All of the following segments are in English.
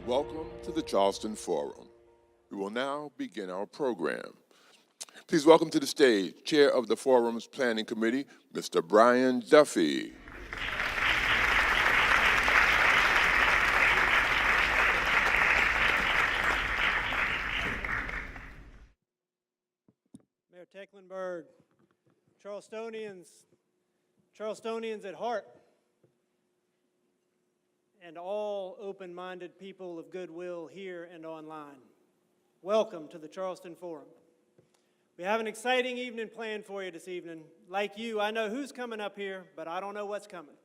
and welcome to the Charleston Forum. We will now begin our program. Please welcome to the stage, Chair of the Forum's Planning Committee, Mr. Brian Duffy. Mayor Tecklenberg, Charlestonians at heart, and all open-minded people of goodwill here and online. Welcome to the Charleston Forum. We have an exciting evening planned for you this evening. Like you, I know who's coming up here, but I don't know what's coming.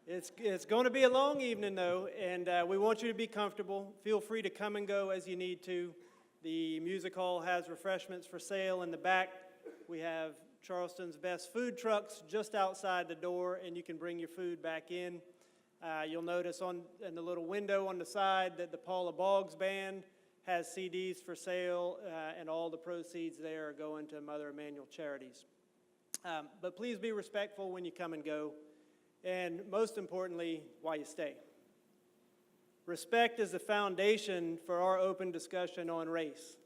It's going to be a long evening, though, and we want you to be comfortable. Feel free to come and go as you need to. The music hall has refreshments for sale in the back. We have Charleston's best food trucks just outside the door, and you can bring your food back in. You'll notice in the little window on the side that the Paula Boggs Band has CDs for sale, and all the proceeds there are going to Mother Emanuel Charities. But please be respectful when you come and go, and most importantly, while you stay. Respect is the foundation for our open discussion on race.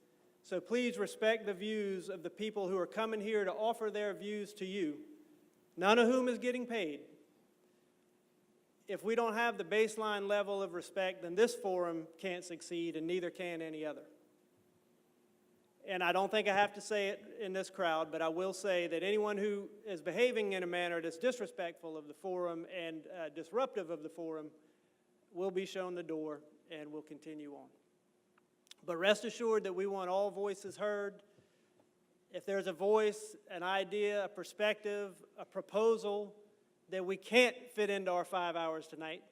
So please respect the views of the people who are coming here to offer their views to you, none of whom is getting paid. If we don't have the baseline level of respect, then this forum can't succeed, and neither can any other. And I don't think I have to say it in this crowd, but I will say that anyone who is behaving in a manner that's disrespectful of the forum and disruptive of the forum will be shown the door and will continue on. But rest assured that we want all voices heard. If there's a voice, an idea, a perspective, a proposal that we can't fit into our 5 hours tonight,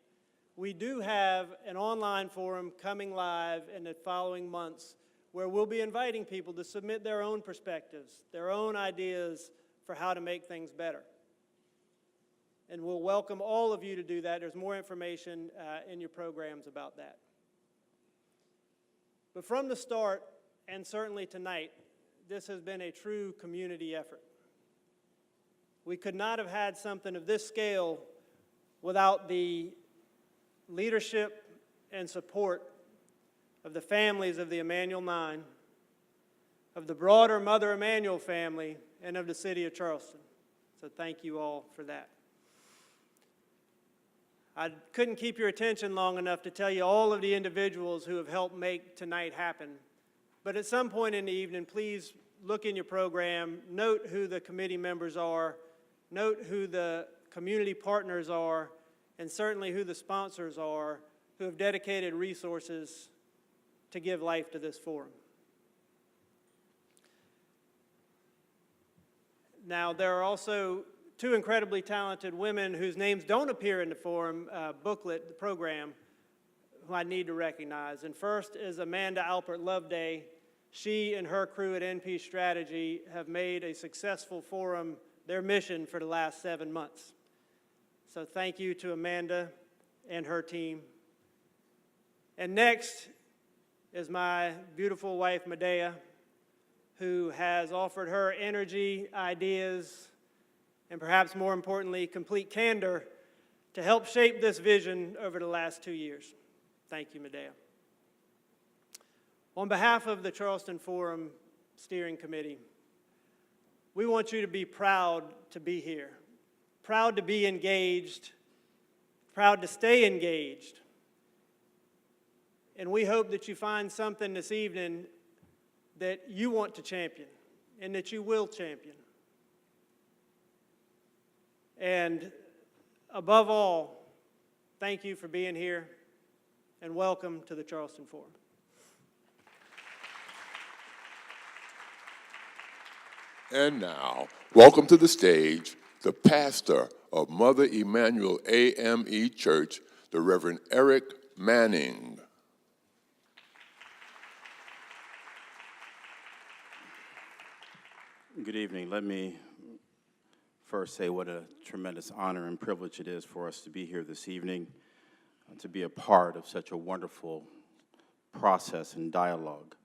we do have an online forum coming live in the following months where we'll be inviting people to submit their own perspectives, their own ideas for how to make things better. And we'll welcome all of you to do that. There's more information in your programs about that. But from the start, and certainly tonight, this has been a true community effort. We could not have had something of this scale without the leadership and support of the families of the Emanuel 9, of the broader Mother Emanuel family, and of the city of Charleston. So thank you all for that. I couldn't keep your attention long enough to tell you all of the individuals who have helped make tonight happen. But at some point in the evening, please look in your program, note who the committee members are, note who the community partners are, and certainly who the sponsors are who have dedicated resources to give life to this forum. Now, there are also two incredibly talented women whose names don't appear in the forum booklet, the program, who I need to recognize. And first is Amanda Alpert Loveday. She and her crew at NP Strategy have made a successful forum their mission for the last 7 months. So thank you to Amanda and her team. And next is my beautiful wife, Medea, who has offered her energy, ideas, and perhaps more importantly, complete candor to help shape this vision over the last 2 years. Thank you, Medea. On behalf of the Charleston Forum Steering Committee, we want you to be proud to be here, proud to be engaged, proud to stay engaged. And we hope that you find something this evening that you want to champion and that you will champion. And above all, thank you for being here and welcome to the Charleston Forum. And now, welcome to the stage, the pastor of Mother Emanuel AME Church, the Reverend Eric Manning. Good evening. Let me first say what a tremendous honor and privilege it is for us to be here this evening, to be a part of such a wonderful process and dialogue.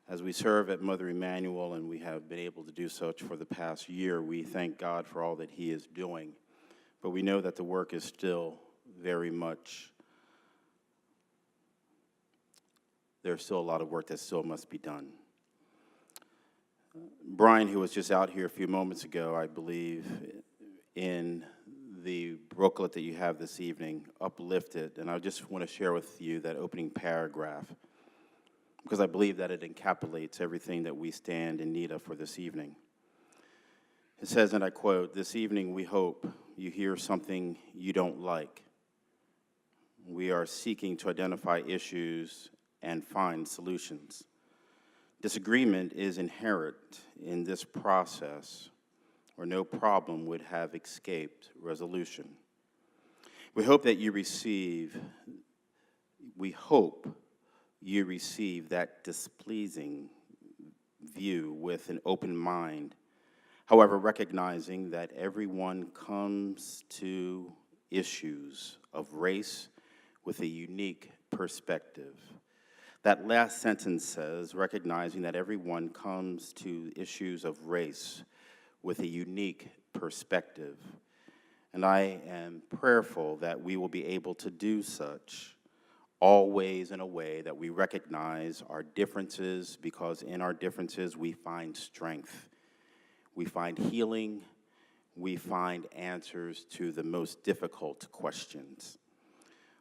As we serve at Mother Emanuel, and we have been able to do so for the past year, we thank God for all that He is doing. But we know that the work is still very much there's still a lot of work that still must be done. Brian, who was just out here a few moments ago, I believe, in the booklet that you have this evening, uplifted, and I just want to share with you that opening paragraph, because I believe that it encapsulates everything that we stand in need of for this evening. It says, and I quote, "This evening we hope you hear something you don't like. We are seeking to identify issues and find solutions. Disagreement is inherent in this process, or no problem would have escaped resolution. We hope you receive that displeasing view with an open mind, however, recognizing that everyone comes to issues of race with a unique perspective." That last sentence says, recognizing that everyone comes to issues of race with a unique perspective. And I am prayerful that we will be able to do such, always in a way that we recognize our differences, because in our differences we find strength, we find healing, we find answers to the most difficult questions.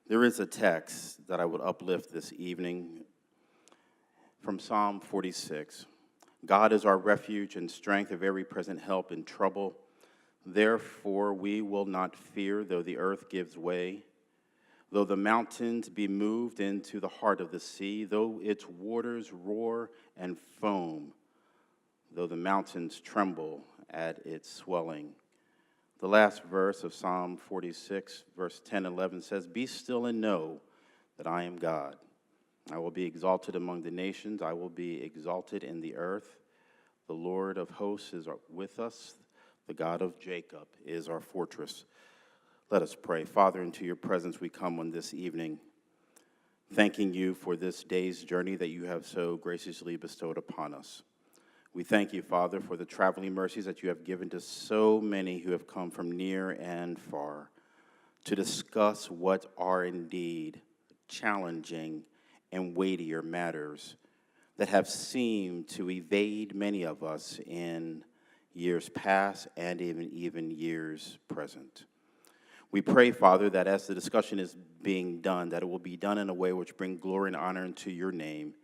There is a text that I would uplift this evening from Psalm 46. "God is our refuge and strength, a very present help in trouble. Therefore we will not fear, though the earth gives way, though the mountains be moved into the heart of the sea, though its waters roar and foam, though the mountains tremble at its swelling." The last verse of Psalm 46, verse 10 and 11 says, "Be still and know that I am God. I will be exalted among the nations. I will be exalted in the earth. The Lord of hosts is with us. The God of Jacob is our fortress." Let us pray. Father, into your presence we come on this evening, thanking you for this day's journey that you have so graciously bestowed upon us. We thank you, Father, for the traveling mercies that you have given to so many who have come from near and far to discuss what are indeed challenging and weightier matters that have seemed to evade many of us in years past and even years present. We pray, Father, that as the discussion is being done, that it will be done in a way which brings glory and honor into your name,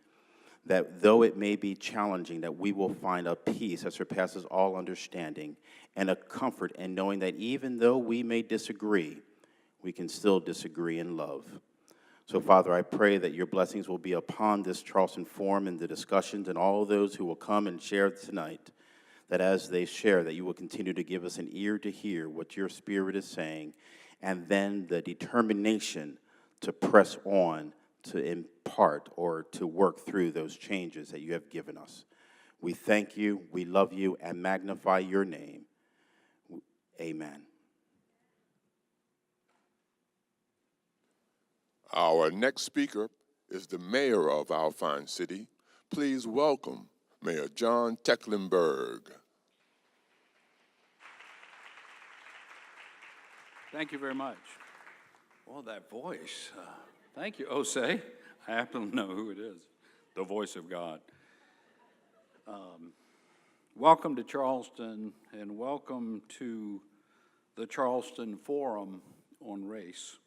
that though it may be challenging, that we will find a peace that surpasses all understanding and a comfort in knowing that even though we may disagree, we can still disagree in love. So, Father, I pray that your blessings will be upon this Charleston Forum and the discussions and all those who will come and share tonight, that as they share, that you will continue to give us an ear to hear what your Spirit is saying, and then the determination to press on, to impart or to work through those changes that you have given us. We thank you, we love you, and magnify your name. Amen. Our next speaker is the mayor of our fine city. Please welcome Mayor John Tecklenberg. Thank you very much. Well, that voice. Thank you, Osei. I happen to know who it is, the voice of God. Welcome to Charleston, and welcome to the Charleston Forum on Race.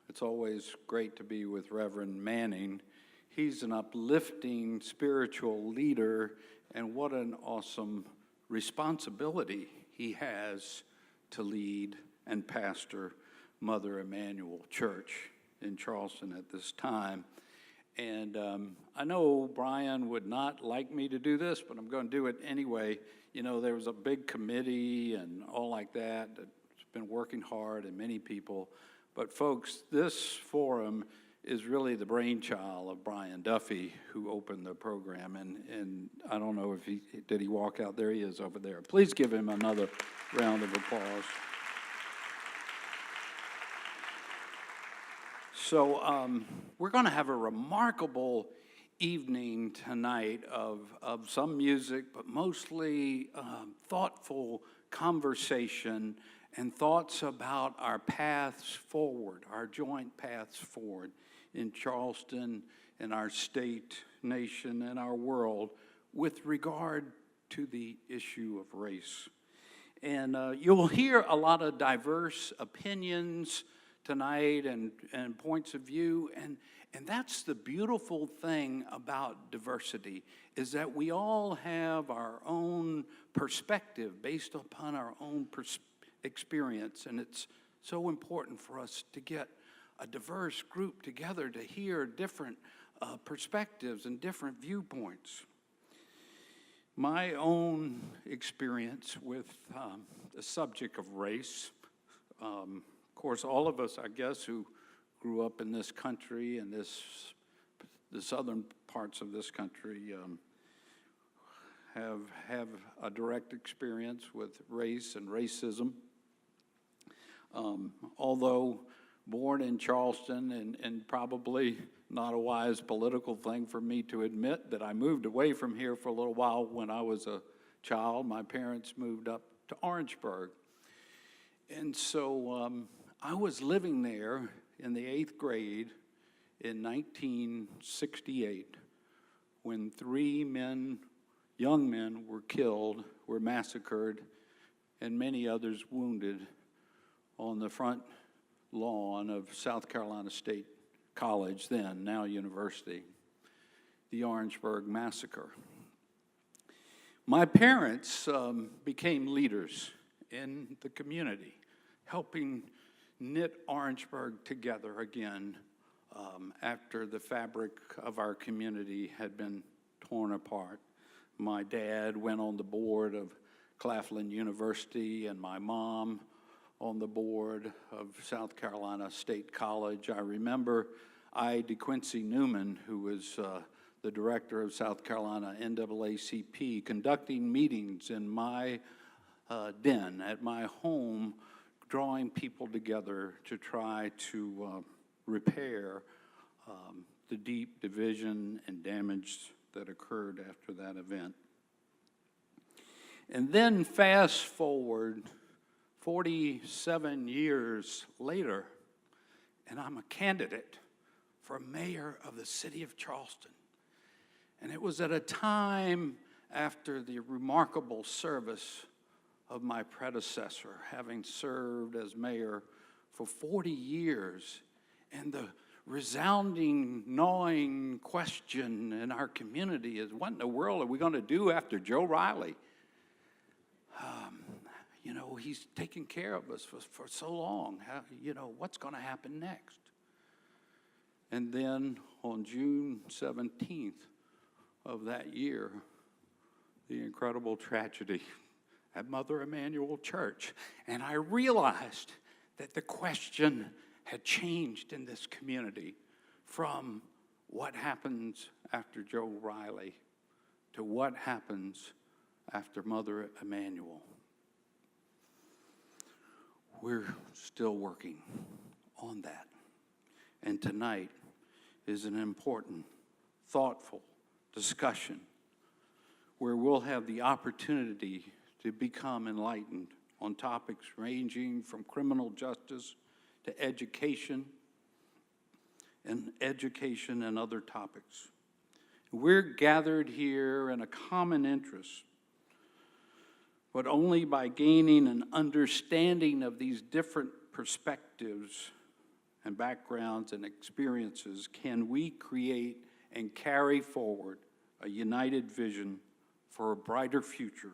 It's always great to be with Reverend Manning. He's an uplifting spiritual leader, and what an awesome responsibility he has to lead and pastor Mother Emanuel Church in Charleston at this time. And I know Brian would not like me to do this, but I'm going to do it anyway. You know, there was a big committee and all like that that's been working hard, and many people. But folks, this forum is really the brainchild of Brian Duffy, who opened the program. And I don't know if did he walk out? There he is over there. Please give him another round of applause. So we're going to have a remarkable evening tonight of some music, but mostly thoughtful conversation and thoughts about our paths forward, our joint paths forward in Charleston, in our state, nation, and our world with regard to the issue of race. And you'll hear a lot of diverse opinions tonight and points of view, and that's the beautiful thing about diversity, is that we all have our own perspective based upon our own experience, and it's so important for us to get a diverse group together to hear different perspectives and different viewpoints. My own experience with the subject of race, of course, all of us, I guess, who grew up in this country and the southern parts of this country have a direct experience with race and racism. Although born in Charleston, and probably not a wise political thing for me to admit that I moved away from here for a little while when I was a child. My parents moved up to Orangeburg. And so I was living there in the 8th grade in 1968 when 3 young men were killed, were massacred, and many others wounded on the front lawn of South Carolina State College, then, now university, the Orangeburg Massacre. My parents became leaders in the community, helping knit Orangeburg together again after the fabric of our community had been torn apart. My dad went on the board of Claflin University, and my mom on the board of South Carolina State College. I remember DeQuincy Newman, who was the director of South Carolina NAACP, conducting meetings in my den at my home, drawing people together to try to repair the deep division and damage that occurred after that event. And then fast forward 47 years later, and I'm a candidate for mayor of the city of Charleston. And it was at a time after the remarkable service of my predecessor, having served as mayor for 40 years, and the resounding, gnawing question in our community is, what in the world are we going to do after Joe Riley? You know, he's taken care of us for so long. What's going to happen next? And then on June 17th of that year, the incredible tragedy at Mother Emanuel Church. And I realized that the question had changed in this community from what happens after Joe Riley to what happens after Mother Emanuel. We're still working on that. And tonight is an important, thoughtful discussion where we'll have the opportunity to become enlightened on topics ranging from criminal justice to education and other topics. We're gathered here in a common interest, but only by gaining an understanding of these different perspectives and backgrounds and experiences can we create and carry forward a united vision for a brighter future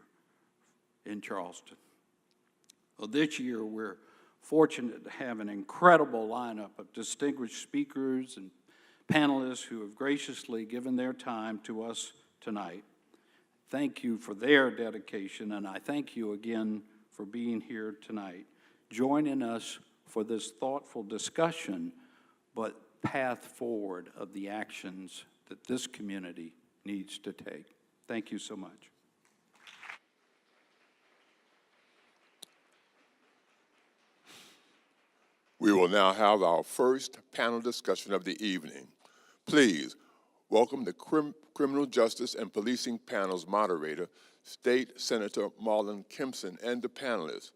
in Charleston. Well, this year we're fortunate to have an incredible lineup of distinguished speakers and panelists who have graciously given their time to us tonight. Thank you for their dedication, and I thank you again for being here tonight, joining us for this thoughtful discussion, but path forward of the actions that this community needs to take. Thank you so much. We will now have our first panel discussion of the evening. Please welcome the Criminal Justice and Policing Panel's moderator, State Senator Marlon Kimpson, and the panelists,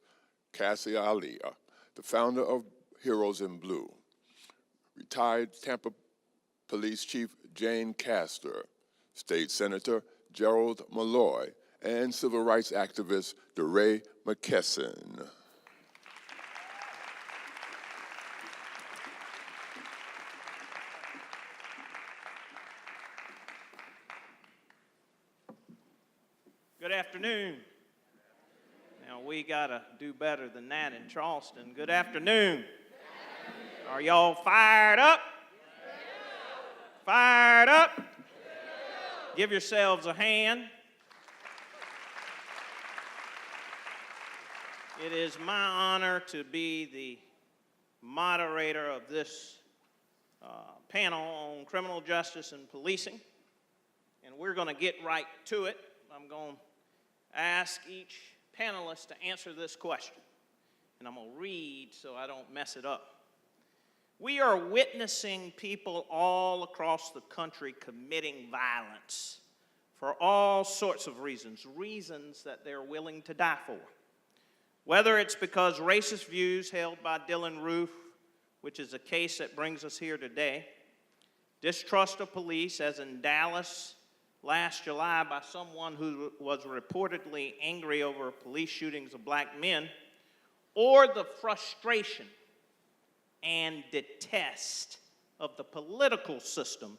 Alia, the founder of Heroes in Blue, retired Tampa Police Chief Jane Castor, State Senator Gerald Malloy, and civil rights activist DeRay Mckesson. Good afternoon. Now, we got to do better than that in Charleston. Good afternoon. Are y'all fired up? Fired up? Give yourselves a hand. It is my honor to be the moderator of this panel on criminal justice and policing, and we're going to get right to it. I'm going to ask each panelist to answer this question, and I'm going to read so I don't mess it up. We are witnessing people all across the country committing violence for all sorts of reasons that they're willing to die for. Whether it's because racist views held by Dylan Roof, which is a case that brings us here today, distrust of police, as in Dallas last July by someone who was reportedly angry over police shootings of black men, or the frustration and detest of the political system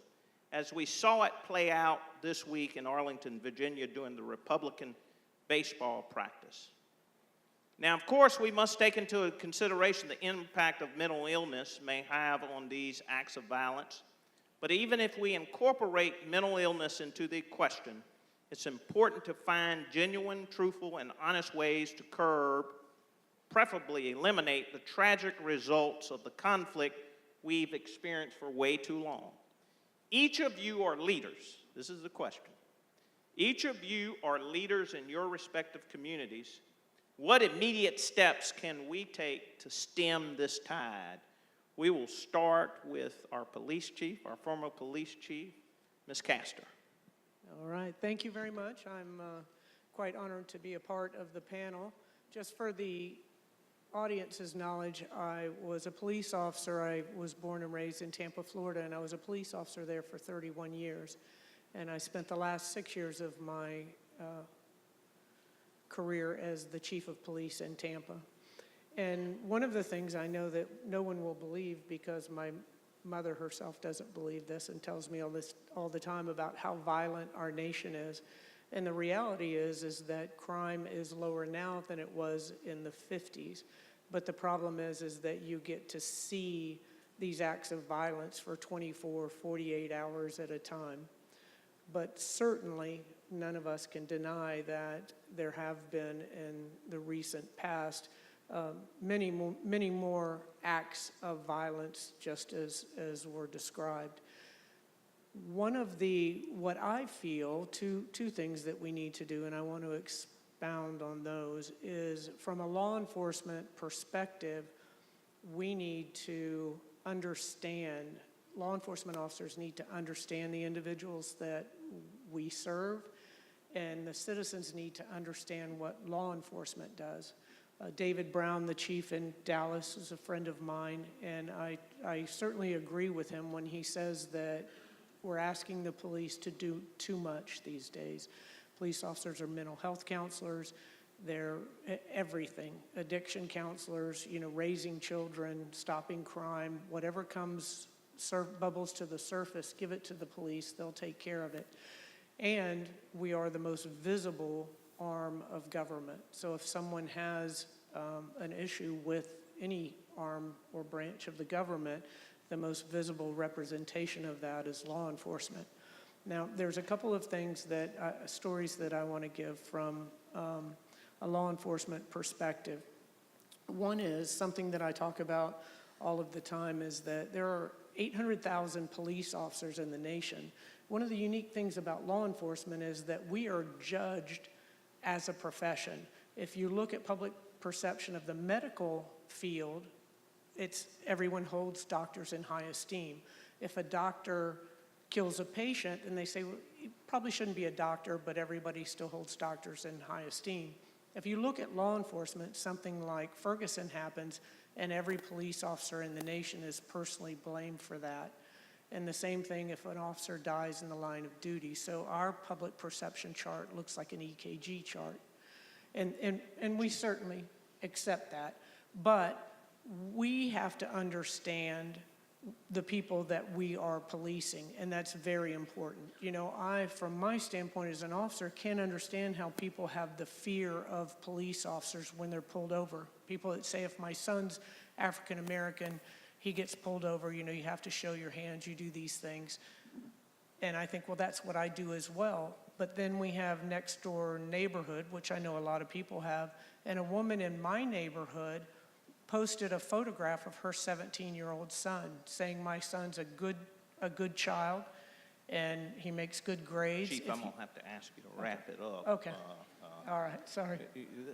as we saw it play out this week in Arlington, Virginia during the Republican baseball practice. Now, of course, we must take into consideration the impact of mental illness may have on these acts of violence. But even if we incorporate mental illness into the question, it's important to find genuine, truthful, and honest ways to curb, preferably eliminate, the tragic results of the conflict we've experienced for way too long. Each of you are leaders. This is the question. Each of you are leaders in your respective communities. What immediate steps can we take to stem this tide? We will start with our police chief, our former police chief, Ms. Castor. All right, thank you very much. I'm quite honored to be a part of the panel. Just for the audience's knowledge, I was a police officer. I was born and raised in Tampa, Florida, and I was a police officer there for 31 years. And I spent the last 6 years of my career as the chief of police in Tampa. And one of the things I know that no one will believe, because my mother herself doesn't believe this and tells me all the time about how violent our nation is. And the reality is that crime is lower now than it was in the 50s. But the problem is that you get to see these acts of violence for 24, 48 hours at a time. But certainly, none of us can deny that there have been in the recent past many more acts of violence, just as were described. One of what I feel, two things that we need to do, and I want to expound on those, is from a law enforcement perspective, we need to understand, law enforcement officers need to understand the individuals that we serve, and the citizens need to understand what law enforcement does. David Brown, the chief in Dallas, is a friend of mine, and I certainly agree with him when he says that we're asking the police to do too much these days. Police officers are mental health counselors, they're everything, addiction counselors, raising children, stopping crime, whatever bubbles to the surface, give it to the police, they'll take care of it. And we are the most visible arm of government. So if someone has an issue with any arm or branch of the government, the most visible representation of that is law enforcement. Now, there's a couple of things stories that I want to give from a law enforcement perspective. One is something that I talk about all of the time, is that there are 800,000 police officers in the nation. One of the unique things about law enforcement is that we are judged as a profession. If you look at public perception of the medical field, everyone holds doctors in high esteem. If a doctor kills a patient, and they say, well, he probably shouldn't be a doctor, but everybody still holds doctors in high esteem. If you look at law enforcement, something like Ferguson happens, and every police officer in the nation is personally blamed for that. And the same thing if an officer dies in the line of duty. So our public perception chart looks like an EKG chart. And we certainly accept that. But we have to understand the people that we are policing, and that's very important. You know, I, from my standpoint as an officer, can't understand how people have the fear of police officers when they're pulled over. People that say, if my son's African American, he gets pulled over, you know, you have to show your hands, you do these things. And I think, well, that's what I do as well. But then we have next door neighborhood, which I know a lot of people have, and a woman in my neighborhood posted a photograph of her 17-year-old son, saying my son's a good child, and he makes good grades. Chief, I'm going to have to ask you to wrap it up. Okay. All right, sorry.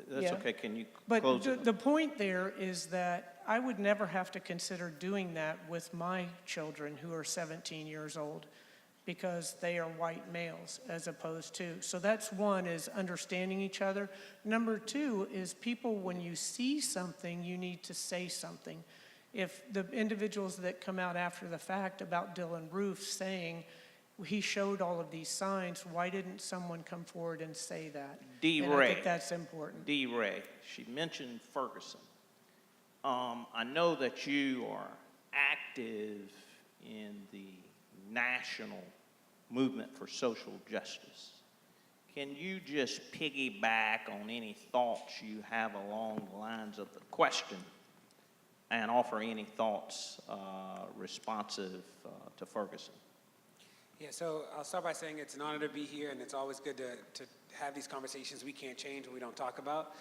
That's Yeah. okay. Can you But close it? the point there is that I would never have to consider doing that with my children who are 17 years old, because they are white males as opposed to. So that's one, is understanding each other. Number two is people, when you see something, you need to say something. If the individuals that come out after the fact about Dylan Roof saying he showed all of these signs, why didn't someone come forward and say that? And I DeRay. think that's important. DeRay, she mentioned Ferguson. I know that you are active in the national movement for social justice. Can you just piggyback on any thoughts you have along the lines of the question and offer any thoughts responsive to Ferguson? Yeah, so I'll start by saying it's an honor to be here, and it's always good to have these conversations we can't change and we don't talk about.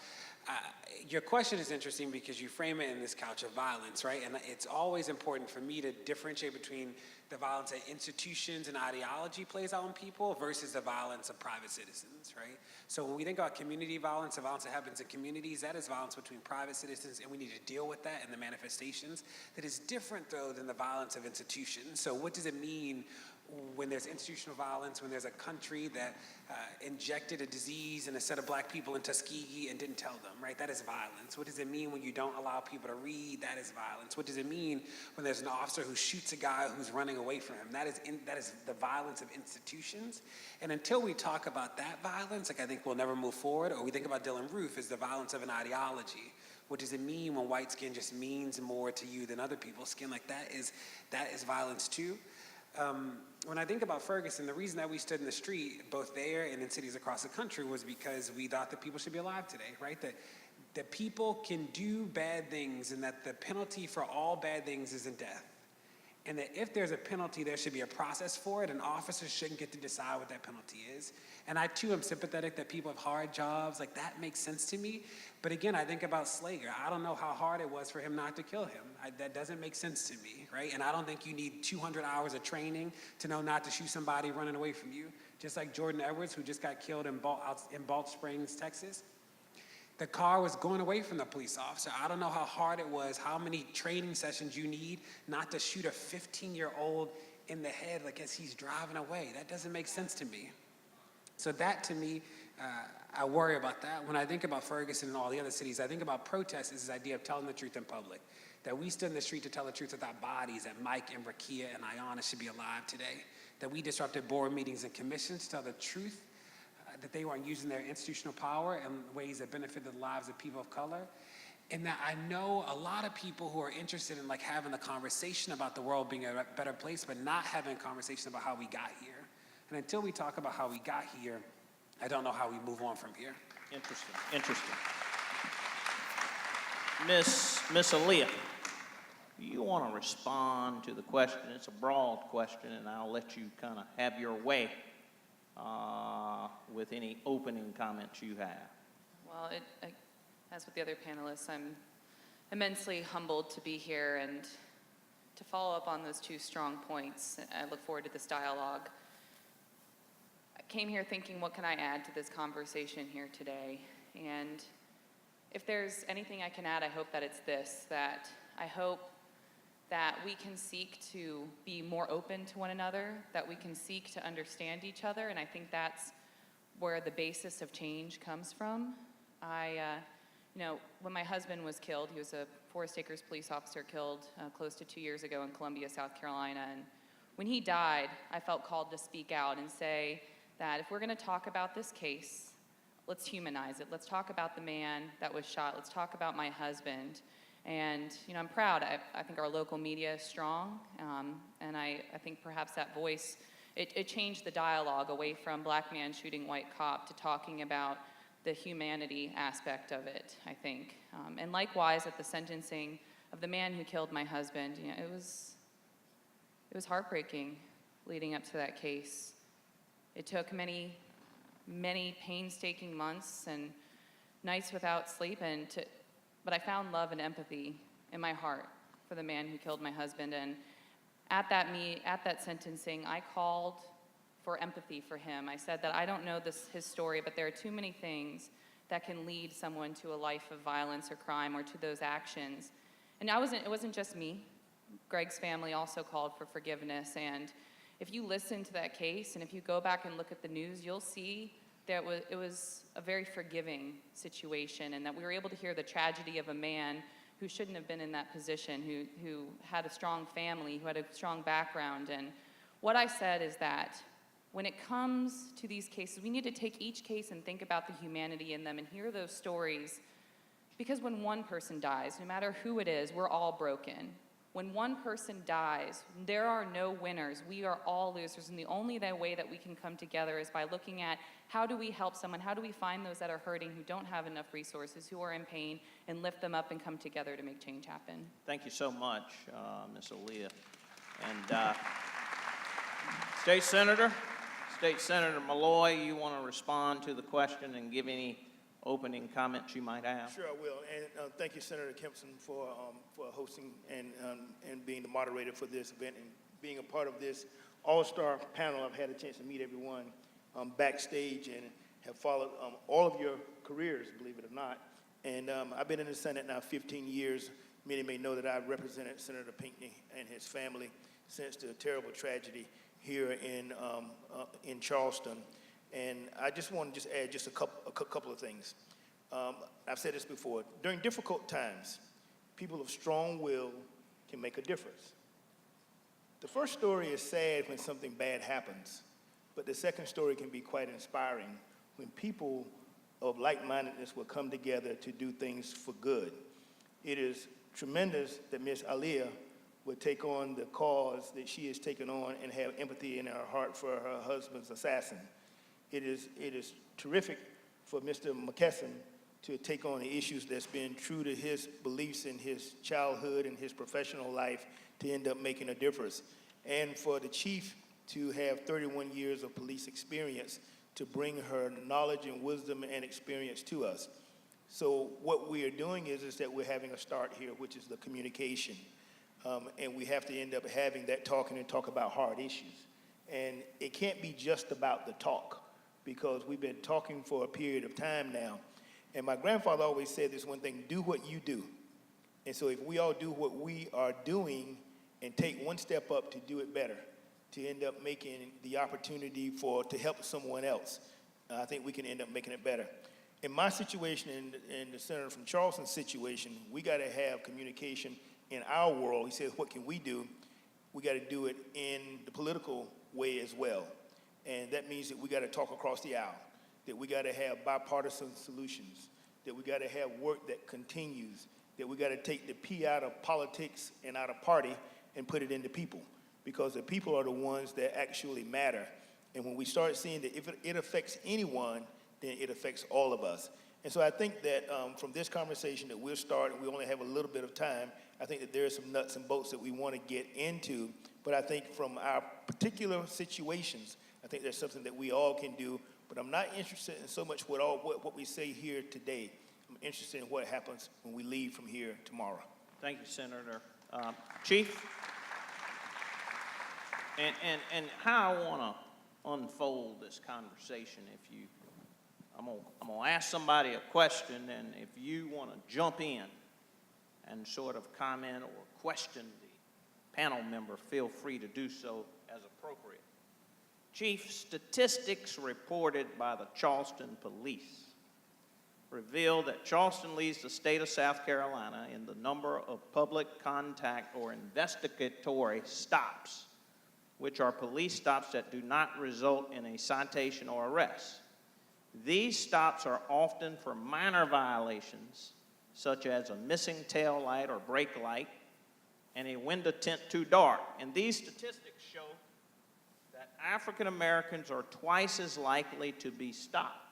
Your question is interesting because you frame it in this couch of violence, right? And it's always important for me to differentiate between the violence that institutions and ideology plays out on people versus the violence of private citizens, right? So when we think about community violence, the violence that happens in communities, that is violence between private citizens, and we need to deal with that and the manifestations. That is different, though, than the violence of institutions. So what does it mean when there's institutional violence, when there's a country that injected a disease in a set of black people in Tuskegee and didn't tell them, right? That is violence. What does it mean when you don't allow people to read? That is violence. What does it mean when there's an officer who shoots a guy who's running away from him? That is the violence of institutions. And until we talk about that violence, like, I think we'll never move forward. Or we think about Dylan Roof as the violence of an ideology. What does it mean when white skin just means more to you than other people's skin? Like, that is violence too. When I think about Ferguson, the reason that we stood in the street, both there and in cities across the country, was because we thought that people should be alive today, right? That people can do bad things, and that the penalty for all bad things isn't death. And that if there's a penalty, there should be a process for it, and officers shouldn't get to decide what that penalty is. And I, too, am sympathetic that people have hard jobs. Like, that makes sense to me. But again, I think about Slager. I don't know how hard it was for him not to kill him. That doesn't make sense to me, right? And I don't think you need 200 hours of training to know not to shoot somebody running away from you. Just like Jordan Edwards, who just got killed in Balch Springs, Texas. The car was going away from the police officer. I don't know how hard it was, how many training sessions you need not to shoot a 15-year-old in the head, like, as he's driving away. That doesn't make sense to me. So that, to me, I worry about that. When I think about Ferguson and all the other cities, I think about protests as this idea of telling the truth in public. That we stood in the street to tell the truth with our bodies, that Mike and Rakia and Ayanna should be alive today. That we disrupted board meetings and commissions to tell the truth, that they weren't using their institutional power in ways that benefited the lives of people of color. And that I know a lot of people who are interested in, like, having a conversation about the world being a better place, but not having a conversation about how we got here. And until we talk about how we got here, I don't know how we move on from here. Interesting. Miss Alia, you want to respond to the question? It's a broad question, and I'll let you kind of have your way with any opening comments you have. Well, as with the other panelists, I'm immensely humbled to be here and to follow up on those two strong points. I look forward to this dialogue. I came here thinking, what can I add to this conversation here today? And if there's anything I can add, I hope that it's this, that I hope that we can seek to be more open to one another, that we can seek to understand each other, and I think that's where the basis of change comes from. When my husband was killed, he was a Forest Acres police officer killed close to 2 years ago in Columbia, South Carolina, and When he died, I felt called to speak out and say that if we're going to talk about this case, let's humanize it. Let's talk about the man that was shot. Let's talk about my husband. And, I'm proud. I think our local media is strong, and I think perhaps that voice, it changed the dialogue away from black man shooting white cop to talking about the humanity aspect of it, I think. And likewise, at the sentencing of the man who killed my husband, it was heartbreaking leading up to that case. It took many, many painstaking months and nights without sleep, but I found love and empathy in my heart for the man who killed my husband. And at that sentencing, I called for empathy for him. I said that I don't know his story, but there are too many things that can lead someone to a life of violence or crime or to those actions. And it wasn't just me. Greg's family also called for forgiveness. And if you listen to that case, and if you go back and look at the news, you'll see that it was a very forgiving situation, and that we were able to hear the tragedy of a man who shouldn't have been in that position, who had a strong family, who had a strong background. And what I said is that when it comes to these cases, we need to take each case and think about the humanity in them and hear those stories, because when one person dies, no matter who it is, we're all broken. When one person dies, there are no winners. We are all losers, and the only way that we can come together is by looking at how do we help someone, how do we find those that are hurting, who don't have enough resources, who are in pain, and lift them up and come together to make change happen. Thank you so much, Ms. Alia. And State Senator Malloy, you want to respond to the question and give any opening comments you might have? Sure, I will. And thank you, Senator Kimpson, for hosting and being the moderator for this event and being a part of this all-star panel. I've had a chance to meet everyone backstage and have followed all of your careers, believe it or not. And I've been in the Senate now 15 years. Many may know that I've represented Senator Pinckney and his family since the terrible tragedy here in Charleston. And I just want to add just a couple of things. I've said this before. During difficult times, people of strong will can make a difference. The first story is sad when something bad happens, but the second story can be quite inspiring when people of like-mindedness will come together to do things for good. It is tremendous that Ms. Alia would take on the cause that she has taken on and have empathy in her heart for her husband's assassin. It is terrific for Mr. Mckesson to take on the issues that's been true to his beliefs in his childhood and his professional life to end up making a difference. And for the chief to have 31 years of police experience to bring her knowledge and wisdom and experience to us. So what we are doing is that we're having a start here, which is the communication. And we have to end up having that talking and talk about hard issues. And it can't be just about the talk, because we've been talking for a period of time now. And my grandfather always said this one thing: do what you do. And so if we all do what we are doing and take one step up to do it better, to end up making the opportunity to help someone else, I think we can end up making it better. In my situation and the Senator from Charleston's situation, we got to have communication in our world. He says, what can we do? We got to do it in the political way as well. And that means that we got to talk across the aisle, that we got to have bipartisan solutions, that we got to have work that continues, that we got to take the P out of politics and out of party and put it into people, because the people are the ones that actually matter. And when we start seeing that if it affects anyone, then it affects all of us. And so I think that from this conversation that we'll start, and we only have a little bit of time, I think that there are some nuts and bolts that we want to get into. But I think from our particular situations, I think there's something that we all can do. But I'm not interested in so much what we say here today. I'm interested in what happens when we leave from here tomorrow. Thank you, Senator. Chief? And how I want to unfold this conversation, I'm gonna ask somebody a question, and if you want to jump in and sort of comment or question the panel member, feel free to do so as appropriate. Chief, statistics reported by the Charleston police reveal that Charleston leads the state of South Carolina in the number of public contact or investigatory stops which are police stops that do not result in a citation or arrest. These stops are often for minor violations, such as a missing tail light or brake light and a window tint too dark. And these statistics show that African Americans are twice as likely to be stopped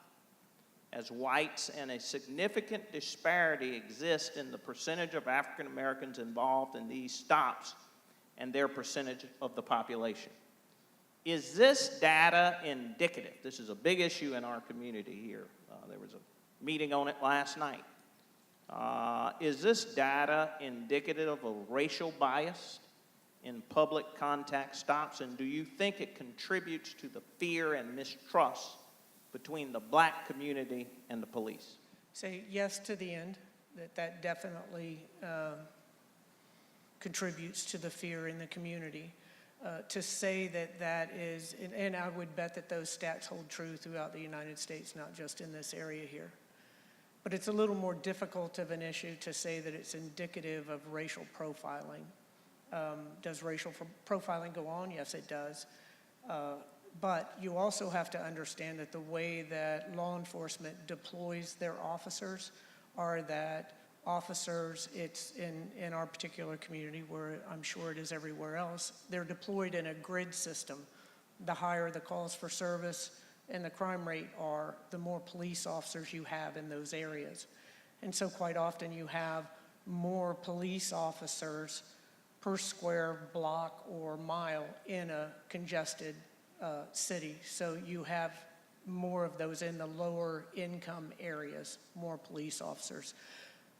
as whites, and a significant disparity exists in the percentage of African Americans involved in these stops and their percentage of the population. Is this data indicative? This is a big issue in our community here. There was a meeting on it last night. Is this data indicative of racial bias in public contact stops, and do you think it contributes to the fear and mistrust between the black community and the police? Say yes to the end, that definitely contributes to the fear in the community. To say that is, and I would bet that those stats hold true throughout the United States, not just in this area here. But it's a little more difficult of an issue to say that it's indicative of racial profiling. Does racial profiling go on? Yes, it does. But you also have to understand that the way that law enforcement deploys their officers are that officers, it's in our particular community, where I'm sure it is everywhere else, they're deployed in a grid system. The higher the calls for service and the crime rate are, the more police officers you have in those areas. And so quite often you have more police officers per square block or mile in a congested city. So you have more of those in the lower income areas, more police officers.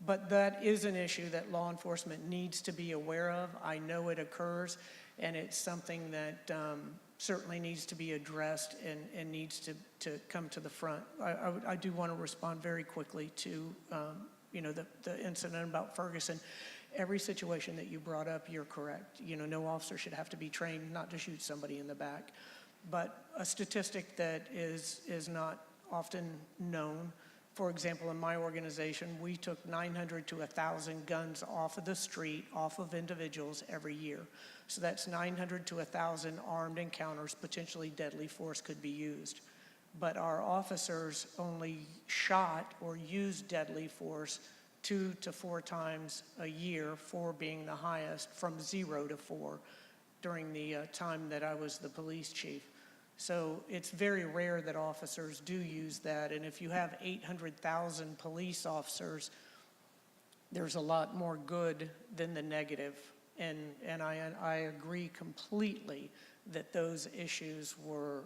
But that is an issue that law enforcement needs to be aware of. I know it occurs, and it's something that certainly needs to be addressed and needs to come to the front. I do want to respond very quickly to the incident about Ferguson. Every situation that you brought up, you're correct. No officer should have to be trained not to shoot somebody in the back. But a statistic that is not often known, for example, in my organization, we took 900 to 1,000 guns off of the street, off of individuals every year. So that's 900 to 1,000 armed encounters, potentially deadly force could be used. But our officers only shot or used deadly force 2 to 4 times a year, 4 being the highest, from 0 to 4 during the time that I was the police chief. So it's very rare that officers do use that, and if you have 800,000 police officers, there's a lot more good than the negative. And I agree completely that those issues were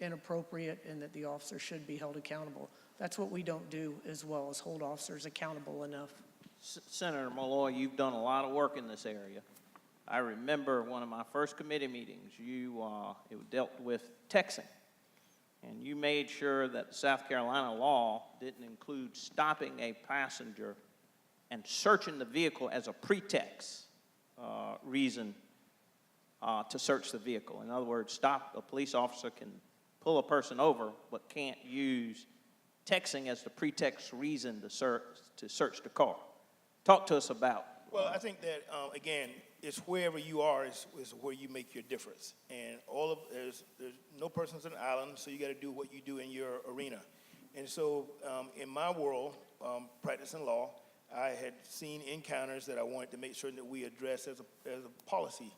inappropriate and that the officer should be held accountable. That's what we don't do as well, as hold officers accountable enough. Senator Malloy, you've done a lot of work in this area. I remember one of my first committee meetings, it dealt with texting, and you made sure that the South Carolina law didn't include stopping a passenger and searching the vehicle as a pretext reason to search the vehicle. In other words, a police officer can pull a person over but can't use texting as the pretext reason to search the car. Talk to us about. Well, I think that, again, it's wherever you are is where you make your difference. And there's no person's an island, so you got to do what you do in your arena. And so in my world, practicing law, I had seen encounters that I wanted to make sure that we address as a policy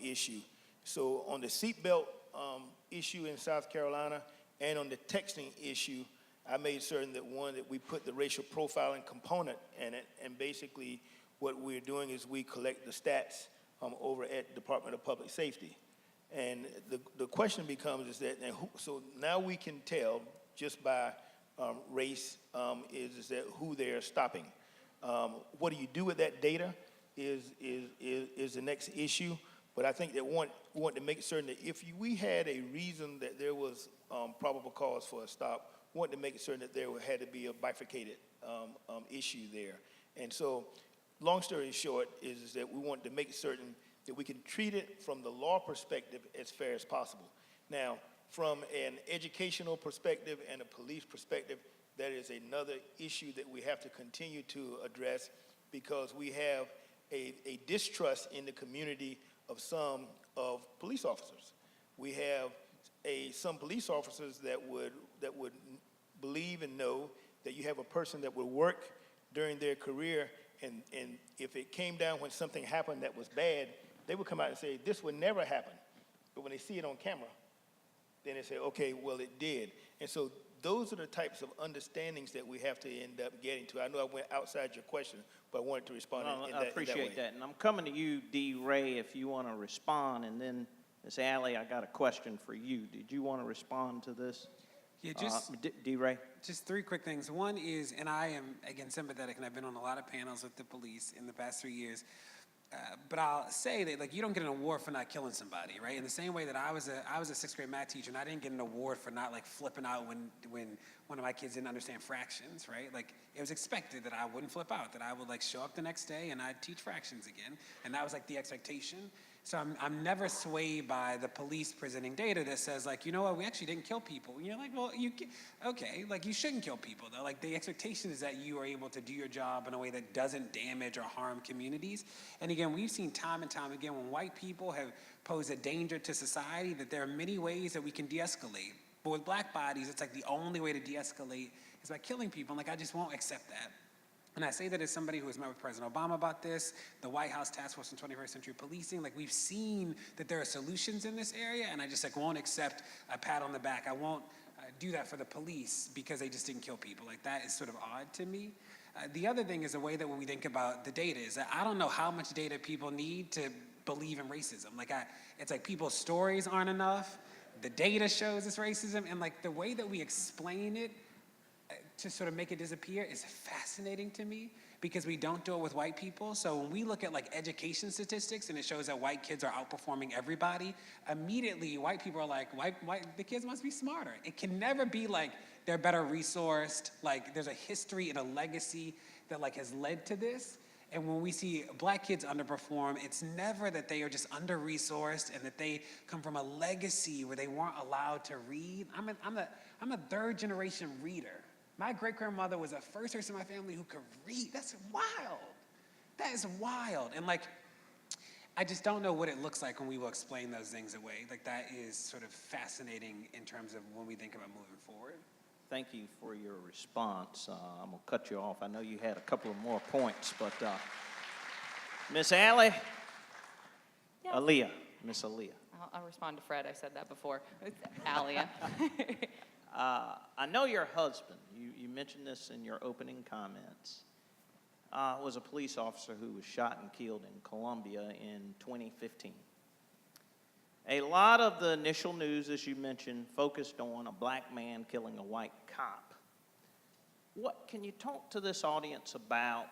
issue. So on the seatbelt issue in South Carolina and on the texting issue, I made certain that we put the racial profiling component in it, and basically what we're doing is we collect the stats over at Department of Public Safety. And the question becomes so now we can tell just by race is that who they're stopping. What do you do with that data is the next issue. But I think that we want to make certain that if we had a reason that there was probable cause for a stop, we want to make certain that there had to be a bifurcated issue there. And so long story short is that we want to make certain that we can treat it from the law perspective as fair as possible. Now, from an educational perspective and a police perspective, that is another issue that we have to continue to address, because we have a distrust in the community some of police officers. We have some police officers that would believe and know that you have a person that would work during their career, and if it came down when something happened that was bad, they would come out and say, this would never happen. But when they see it on camera, then they say, okay, well, it did. And so those are the types of understandings that we have to end up getting to. I know I went outside your question, but I wanted to respond in that way. I appreciate that. And I'm coming to you, DeRay, if you want to respond. And then, Ms. Alia, I got a question for you. Did you want to respond to this? Yeah, just DeRay? Just three quick things. One is, and I am, again, sympathetic, and I've been on a lot of panels with the police in the past 3 years, but I'll say that, like, you don't get an award for not killing somebody, right? In the same way that I was a sixth grade math teacher, and I didn't get an award for not, like, flipping out when one of my kids didn't understand fractions, right? Like, it was expected that I wouldn't flip out, that I would, like, show up the next day and I'd teach fractions again, and that was, like, the expectation. So I'm never swayed by the police presenting data that says, like, you know what, we actually didn't kill people. And you're like, well, okay, like, you shouldn't kill people, though. Like, the expectation is that you are able to do your job in a way that doesn't damage or harm communities. And again, we've seen time and time again when white people have posed a danger to society that there are many ways that we can de-escalate. But with black bodies, it's like the only way to de-escalate is by killing people. And, like, I just won't accept that. And I say that as somebody who has met with President Obama about this, the White House Task Force on 21st Century Policing. Like, we've seen that there are solutions in this area, and I just, like, won't accept a pat on the back. I won't do that for the police because they just didn't kill people. Like, that is sort of odd to me. The other thing is the way that when we think about the data is that I don't know how much data people need to believe in racism. Like, it's like people's stories aren't enough. The data shows it's racism, and, like, the way that we explain it to sort of make it disappear is fascinating to me because we don't do it with white people. So when we look at, like, education statistics and it shows that white kids are outperforming everybody, immediately white people are like, the kids must be smarter. It can never be like they're better resourced. Like, there's a history and a legacy that, like, has led to this. And when we see black kids underperform, it's never that they are just under-resourced and that they come from a legacy where they weren't allowed to read. I'm a third-generation reader. My great-grandmother was the first person in my family who could read. That's wild. That is wild. And, like, I just don't know what it looks like when we will explain those things away. Like, that is sort of fascinating in terms of when we think about moving forward. Thank you for your response. I'm going to cut you off. I know you had a couple of more points, but Miss Alia? Yes. Alia. Miss Alia. I'll respond to Fred. I said that before. It's Alia. I know your husband, you mentioned this in your opening comments, was a police officer who was shot and killed in Columbia in 2015. A lot of the initial news, as you mentioned, focused on a black man killing a white cop. Can you talk to this audience about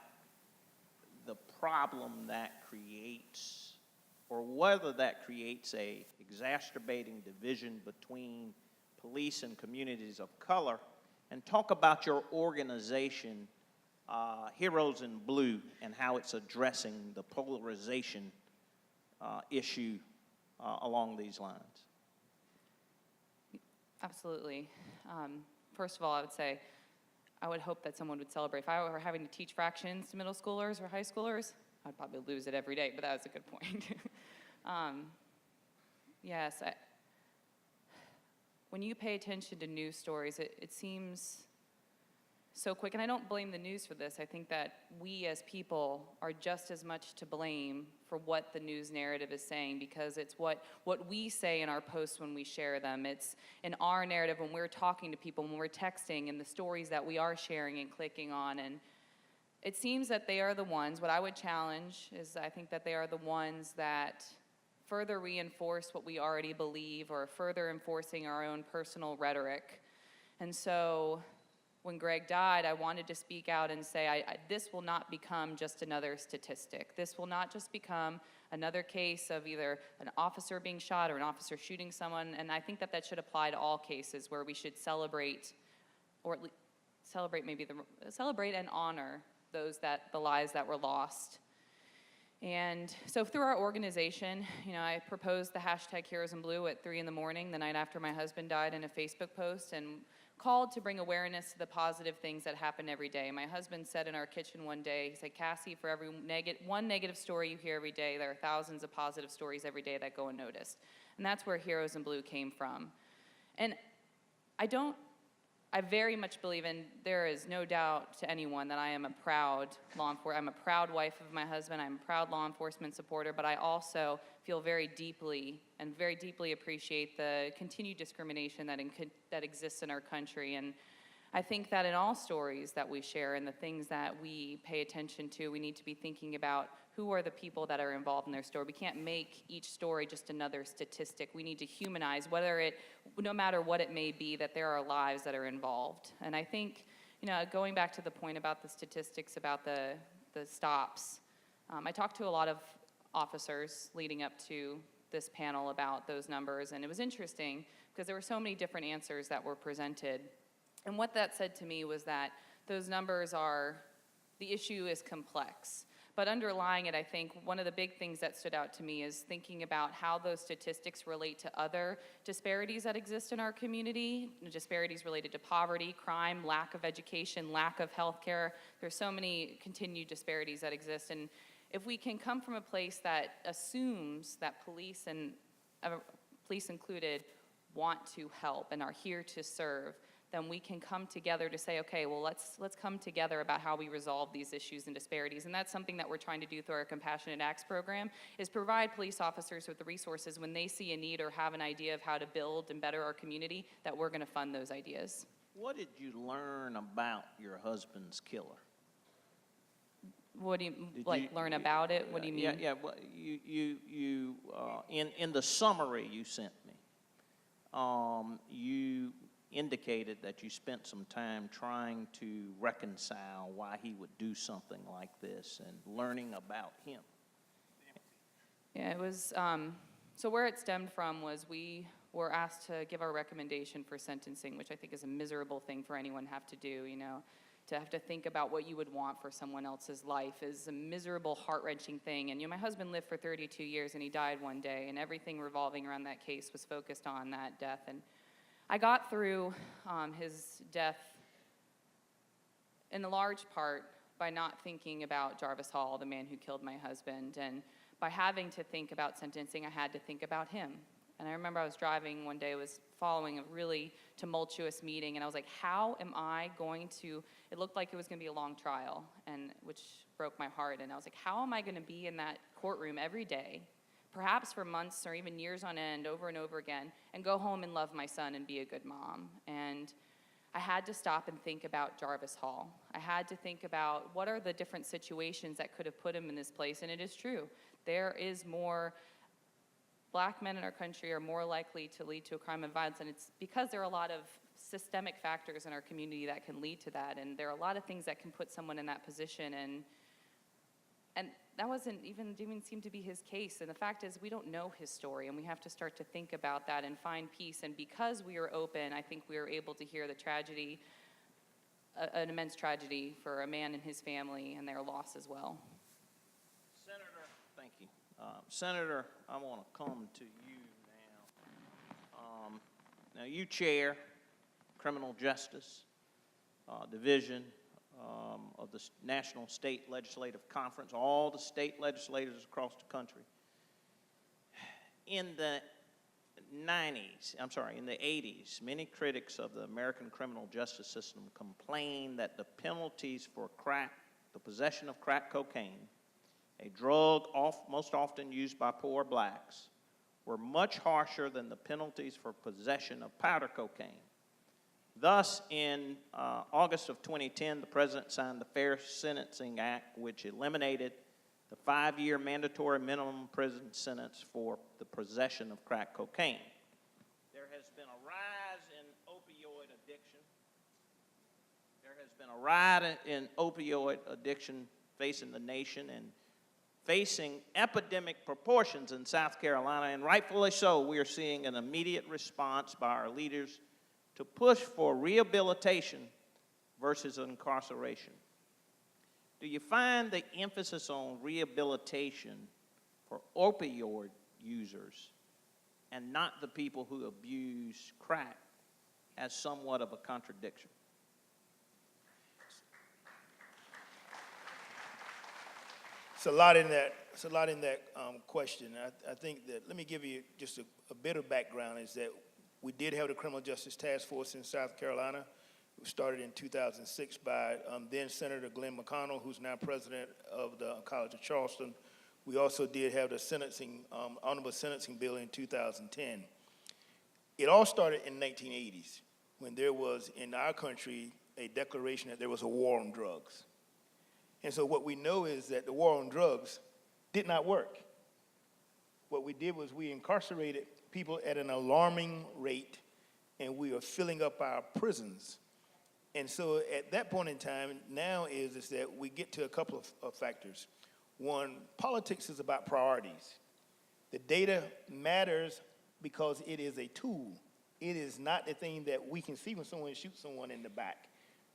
the problem that creates, or whether that creates a exacerbating division between police and communities of color, and talk about your organization, Heroes in Blue, and how it's addressing the polarization issue along these lines. Absolutely. First of all, I would say I would hope that someone would celebrate. If I were having to teach fractions to middle schoolers or high schoolers, I'd probably lose it every day, but that was a good point. Yes, when you pay attention to news stories, it seems so quick, and I don't blame the news for this. I think that we as people are just as much to blame for what the news narrative is saying, because it's what we say in our posts when we share them. It's in our narrative when we're talking to people, when we're texting, and the stories that we are sharing and clicking on. And it seems that they are the ones, what I would challenge is I think that they are the ones that further reinforce what we already believe, or further enforcing our own personal rhetoric. And so when Greg died, I wanted to speak out and say, this will not become just another statistic. This will not just become another case of either an officer being shot or an officer shooting someone. And I think that that should apply to all cases where we should celebrate, or at least celebrate and honor the lives that were lost. And so through our organization, I proposed the hashtag Heroes in Blue at 3 a.m. the night after my husband died in a Facebook post, and called to bring awareness to the positive things that happen every day. My husband said in our kitchen one day, he said, Kassy, for every one negative story you hear every day, there are thousands of positive stories every day that go unnoticed. And that's where Heroes in Blue came from. And I very much believe in, there is no doubt to anyone that I am a proud I'm a proud wife of my husband, I'm a proud law enforcement supporter, but I also feel very deeply appreciate the continued discrimination that exists in our country. And I think that in all stories that we share and the things that we pay attention to, we need to be thinking about who are the people that are involved in their story. We can't make each story just another statistic. We need to humanize, no matter what it may be, that there are lives that are involved. And I think, going back to the point about the statistics, about the stops, I talked to a lot of officers leading up to this panel about those numbers, and it was interesting because there were so many different answers that were presented. And what that said to me was that those numbers the issue is complex. But underlying it, I think one of the big things that stood out to me is thinking about how those statistics relate to other disparities that exist in our community, disparities related to poverty, crime, lack of education, lack of health care. There's so many continued disparities that exist. And if we can come from a place that assumes that police included want to help and are here to serve, then we can come together to say, okay, well, let's come together about how we resolve these issues and disparities. And that's something that we're trying to do through our Compassionate Acts program, is provide police officers with the resources when they see a need or have an idea of how to build and better our community, that we're gonna fund those ideas. What did you learn about your husband's killer? What do you, learn about it? What do you mean? Yeah, well, in the summary you sent me, you indicated that you spent some time trying to reconcile why he would do something like this and learning about him. Yeah, it was, so where it stemmed from was we were asked to give our recommendation for sentencing, which I think is a miserable thing for anyone to have to do, to have to think about what you would want for someone else's life is a miserable, heart-wrenching thing. And my husband lived for 32 years and he died one day, and everything revolving around that case was focused on that death. And I got through his death in a large part by not thinking about Jarvis Hall, the man who killed my husband, and by having to think about sentencing, I had to think about him. And I remember I was driving one day, was following a really tumultuous meeting, and I was like, how am I going to, it looked like it was going to be a long trial, and which broke my heart, and I was like, how am I going to be in that courtroom every day, perhaps for months or even years on end, over and over again, and go home and love my son and be a good mom? And I had to stop and think about Jarvis Hall. I had to think about what are the different situations that could have put him in this place, and it is true. There is more, black men in our country are more likely to lead to a crime of violence, and it's because there are a lot of systemic factors in our community that can lead to that, and there are a lot of things that can put someone in that position, and that didn't seem to be his case. And the fact is, we don't know his story, and we have to start to think about that and find peace. And because we are open, I think we are able to hear the tragedy, an immense tragedy for a man and his family and their loss as well. Senator, thank you. Senator, I want to come to you now. Now, you chair Criminal Justice Division of the National State Legislative Conference, all the state legislators across the country. In the 80s, many critics of the American criminal justice system complained that the penalties for the possession of crack cocaine, a drug most often used by poor blacks, were much harsher than the penalties for possession of powder cocaine. Thus, in August of 2010, the President signed the Fair Sentencing Act, which eliminated the 5-year mandatory minimum prison sentence for the possession of crack cocaine. There has been a rise in opioid addiction. There has been a rise in opioid addiction facing the nation and facing epidemic proportions in South Carolina, and rightfully so. We are seeing an immediate response by our leaders to push for rehabilitation versus incarceration. Do you find the emphasis on rehabilitation for opioid users and not the people who abuse crack as somewhat of a contradiction. It's a lot in that. It's a lot in that question. I think that, let me give you just a bit of background, is that we did have the Criminal Justice Task Force in South Carolina. It was started in 2006 by then Senator Glenn McConnell, who's now president of the College of Charleston. We also did have the sentencing, omnibus sentencing bill in 2010. It all started in the 1980s when there was, in our country, a declaration that there was a war on drugs. And so what we know is that the war on drugs did not work. What we did was we incarcerated people at an alarming rate, and we are filling up our prisons. And so at that point in time, now is that we get to a couple of factors. One, politics is about priorities. The data matters because it is a tool. It is not the thing that we can see when someone shoots someone in the back.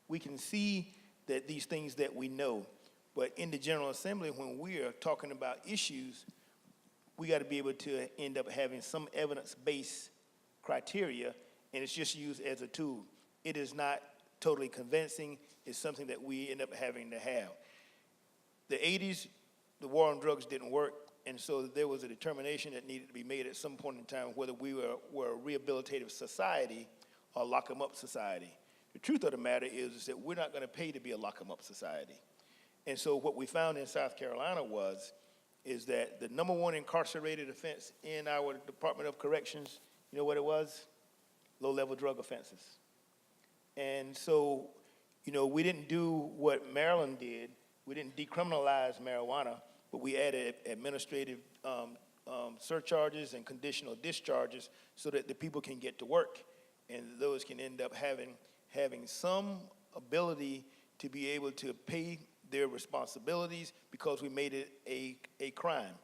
We can see that these things that we know. But in the General Assembly, when we are talking about issues, we got to be able to end up having some evidence-based criteria, and it's just used as a tool. It is not totally convincing. It's something that we end up having to have. The 80s, the war on drugs didn't work, and so there was a determination that needed to be made at some point in time whether we were a rehabilitative society or lock-em-up society. The truth of the matter is that we're not going to pay to be a lock-em-up society. And so what we found in South Carolina is that the number one incarcerated offense in our Department of Corrections, you know what it was? Low-level drug offenses. And so, you know, we didn't do what Maryland did. We didn't decriminalize marijuana, but we added administrative surcharges and conditional discharges so that the people can get to work, and those can end up having some ability to be able to pay their responsibilities because we made it a crime.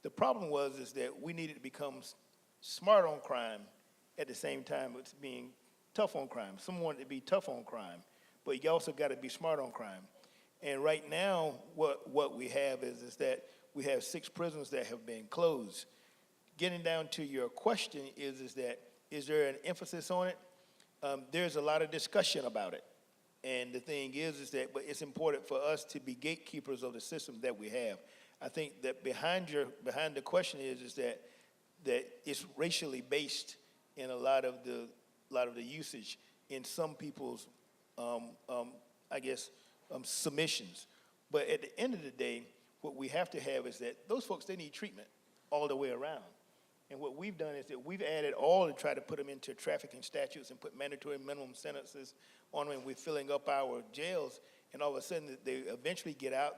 The problem is that we needed to become smart on crime at the same time as being tough on crime. Some wanted to be tough on crime, but you also got to be smart on crime. And right now, what we have is that we have 6 prisons that have been closed. Getting down to your question is there an emphasis on it? There's a lot of discussion about it. And the thing is that, but it's important for us to be gatekeepers of the system that we have. I think that behind the question is that it's racially based in a lot of the usage in some people's, submissions. But at the end of the day, what we have to have is that those folks, they need treatment all the way around. And what we've done is that we've added all to try to put them into trafficking statutes and put mandatory minimum sentences on when we're filling up our jails. And all of a sudden, they eventually get out.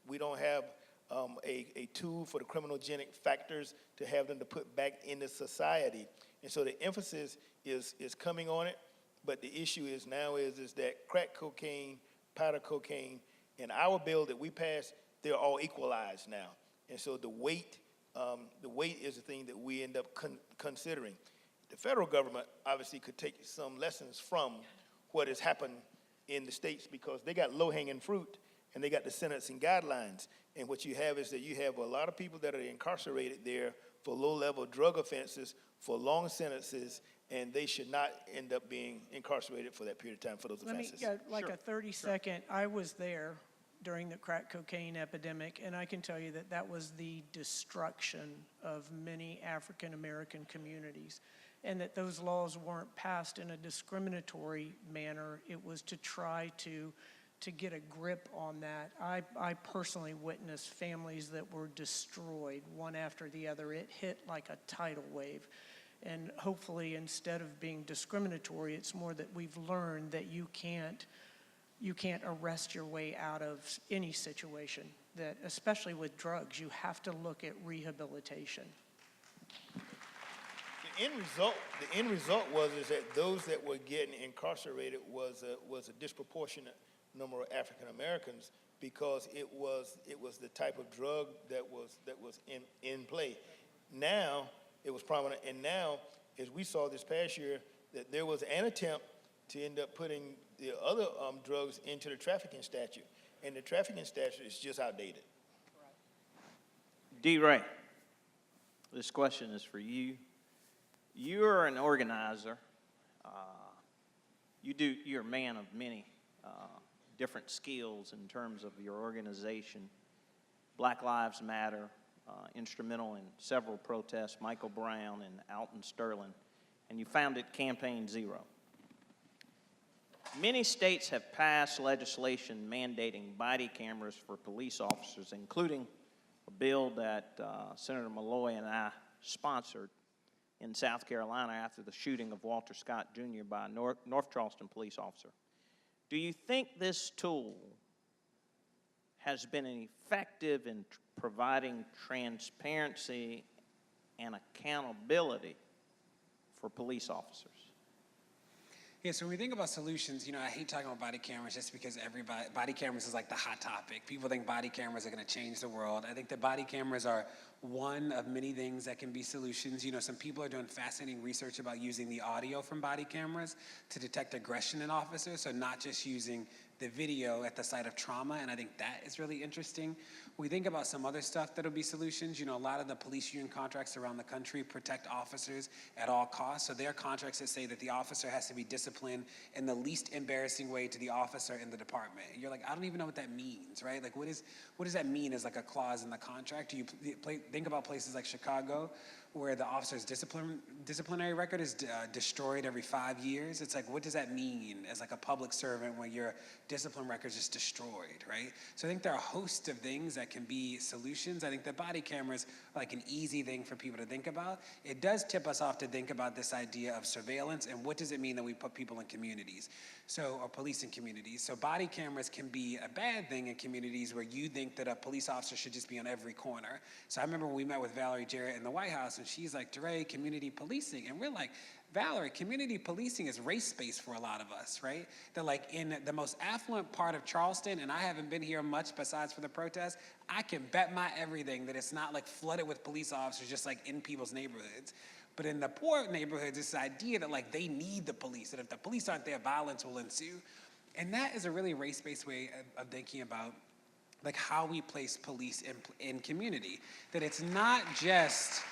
We don't have a tool for the criminogenic factors to have them to put back into society. And so the emphasis is coming on it. But the issue is now is that crack cocaine, powder cocaine, and our bill that we passed, they're all equalized now. And so the weight is the thing that we end up considering. The federal government obviously could take some lessons from what has happened in the states because they got low-hanging fruit and they got the sentencing guidelines. And what you have is that you have a lot of people that are incarcerated there for low-level drug offenses, for long sentences, and they should not end up being incarcerated for that period of time for those offenses. Let me get a 30-second. I was there during the crack cocaine epidemic, and I can tell you that was the destruction of many African American communities, and that those laws weren't passed in a discriminatory manner. It was to try to get a grip on that. I personally witnessed families that were destroyed one after the other. It hit like a tidal wave. And hopefully, instead of being discriminatory, it's more that we've learned that you can't arrest your way out of any situation, that especially with drugs, you have to look at rehabilitation. The end result was that those that were getting incarcerated was a disproportionate number of African Americans because it was the type of drug that was in play. Now it was prominent, and now, as we saw this past year, that there was an attempt to end up putting the other drugs into the trafficking statute, and the trafficking statute is just outdated. DeRay, this question is for you. You're an organizer You're a man of many different skills in terms of your organization. Black Lives Matter, instrumental in several protests, Michael Brown and Alton Sterling, and you founded Campaign Zero. Many states have passed legislation mandating body cameras for police officers, including a bill that Senator Malloy and I sponsored in South Carolina after the shooting of Walter Scott Jr. by a North Charleston police officer. Do you think this tool has been effective in providing transparency and accountability for police officers? Yeah, so when we think about solutions, I hate talking about body cameras just because body cameras is like the hot topic. People think body cameras are going to change the world. I think that body cameras are one of many things that can be solutions. Some people are doing fascinating research about using the audio from body cameras to detect aggression in officers, so not just using the video at the site of trauma, and I think that is really interesting. We think about some other stuff that'll be solutions. A lot of the police union contracts around the country protect officers at all costs, so there are contracts that say that the officer has to be disciplined in the least embarrassing way to the officer in the department. And you're like, I don't even know what that means, right? Like, what does that mean as like a clause in the contract? Do you think about places like Chicago, where the officer's disciplinary record is destroyed every 5 years? It's like, what does that mean as like a public servant when your discipline record is just destroyed, right? So I think there are a host of things that can be solutions. I think the body cameras are like an easy thing for people to think about. It does tip us off to think about this idea of surveillance and what does it mean that we put people in communities, or police in communities. So body cameras can be a bad thing in communities where you think that a police officer should just be on every corner. So I remember when we met with Valerie Jarrett in the White House, and she's like, DeRay, community policing. And we're like, Valerie, community policing is race-based for a lot of us, right? That like in the most affluent part of Charleston, and I haven't been here much besides for the protests, I can bet my everything that it's not like flooded with police officers just like in people's neighborhoods. But in the poor neighborhoods, this idea that like they need the police, that if the police aren't there, violence will ensue. And that is a really race-based way of thinking about like how we place police in community. That it's not just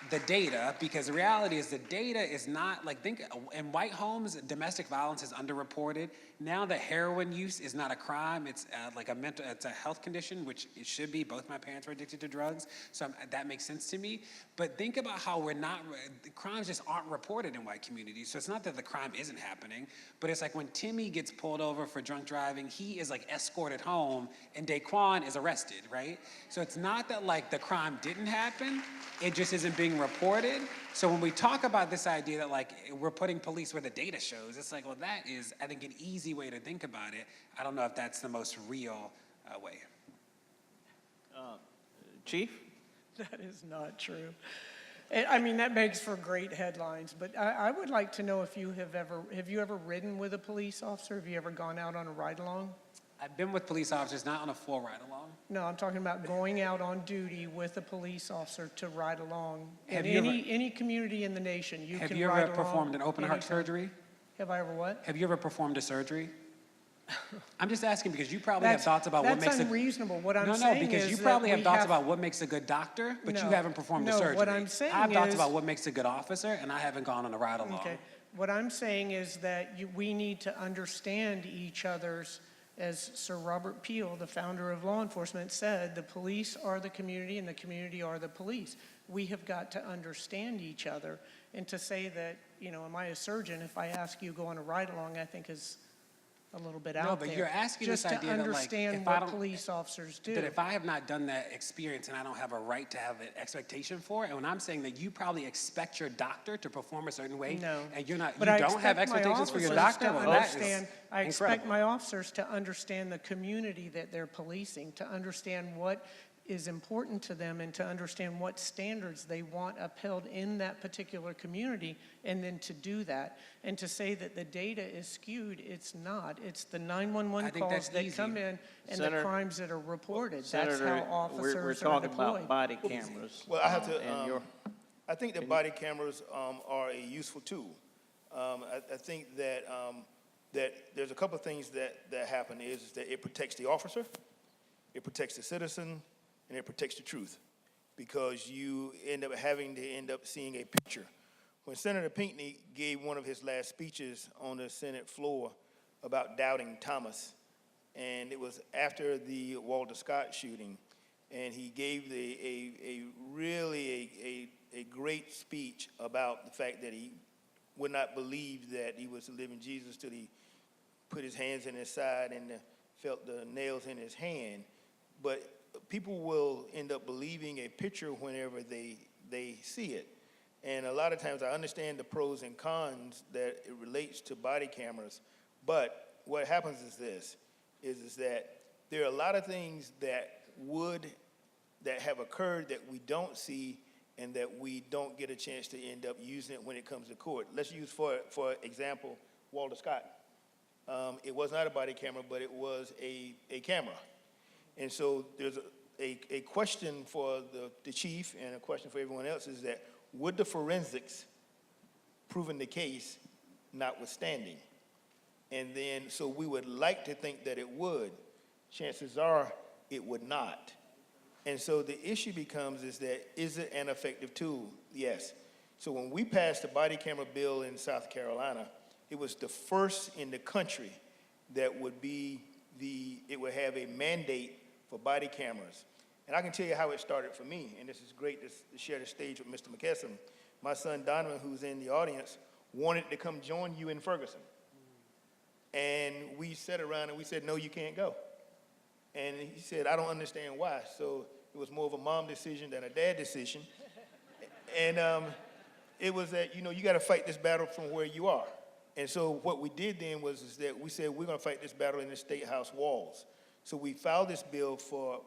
the data, because the reality is the data is not, like, think, in white homes, domestic violence is underreported. Now the heroin use is not a crime, it's it's a health condition, which it should be. Both my parents were addicted to drugs, so that makes sense to me. But think about how the crimes just aren't reported in white communities. So it's not that the crime isn't happening, but it's like when Timmy gets pulled over for drunk driving, he is like escorted home, and Daquan is arrested, right? So it's not that like the crime didn't happen, it just isn't being reported. So when we talk about this idea that like we're putting police where the data shows, it's like, well, that is, I think, an easy way to think about it. I don't know if that's the most real way. Chief? That is not true. I mean, that makes for great headlines, but I would like to know if you have you ever ridden with a police officer? Have you ever gone out on a ride-along? I've been with police officers, not on a full ride-along. No, I'm talking about going out on duty with a police officer to ride along. Have In you any community in the nation, you can ride along. Have you ever performed an open heart surgery? Have I ever what? Have you ever performed a surgery? I'm just asking because you probably have thoughts about what makes That's unreasonable. What I'm No, saying because is you probably that have thoughts about what makes a good doctor, but you No, haven't performed a no, surgery. what I'm saying I have thoughts is- about what makes a good officer, and I haven't gone on a ride-along. Okay. What I'm saying is that we need to understand each other's, as Sir Robert Peel, the founder of law enforcement, said, the police are the community and the community are the police. We have got to understand each other. And to say that, am I a surgeon? If I ask you to go on a ride-along, I think is a little bit out there. No, but you're asking just this idea to that, like, understand if I what don't- police officers do. That if I have not done that experience and I don't have a right to have an expectation for it, and when I'm saying that you probably expect your doctor to perform a certain way, No. and you But don't I have expect my expectations for your officers doctor, to well, that is understand- I expect incredible. my officers to understand the community that they're policing, to understand what is important to them and to understand what standards they want upheld in that particular community, and then to do that. And to say that the data is skewed, it's not. It's the 911 I think calls that's that easy. come in and Senator- the crimes that are reported. Senator, That's how officers we're are talking deployed. about body cameras. Well, I have and your- to, I think that body cameras are a useful tool. I think that that there's a couple of things that happen is that it protects the officer, it protects the citizen, and it protects the truth, because you end up having to seeing a picture when Senator Pinckney gave one of his last speeches on the Senate floor about doubting Thomas, and it was after the Walter Scott shooting, and he gave a great speech about the fact that he would not believe that he was the living Jesus till he put his hands in his side and felt the nails in his hand. But people will end up believing a picture whenever they see it. And a lot of times I understand the pros and cons that it relates to body cameras, but what happens is this, is that there are a lot of things that have occurred that we don't see and that we don't get a chance to end up using it when it comes to court. Let's use, for example, Walter Scott. It was not a body camera, but it was a camera. And so there's a question for the chief and a question for everyone else is that, would the forensics proven the case notwithstanding? And then, so we would like to think that it would. Chances are it would not. And so the issue becomes is that, is it an effective tool? Yes. So when we passed the body camera bill in South Carolina, it was the first in the country that would be it would have a mandate for body cameras. And I can tell you how it started for me, and this is great to share the stage with Mr. Mckesson. My son Donovan, who's in the audience, wanted to come join you in Ferguson. And we sat around and we said, no, you can't go. And he said, I don't understand why. So it was more of a mom decision than a dad decision. And it was that, you got to fight this battle from where you are. And so what we did then is that we said, we're going to fight this battle in the State House walls. So we filed this bill for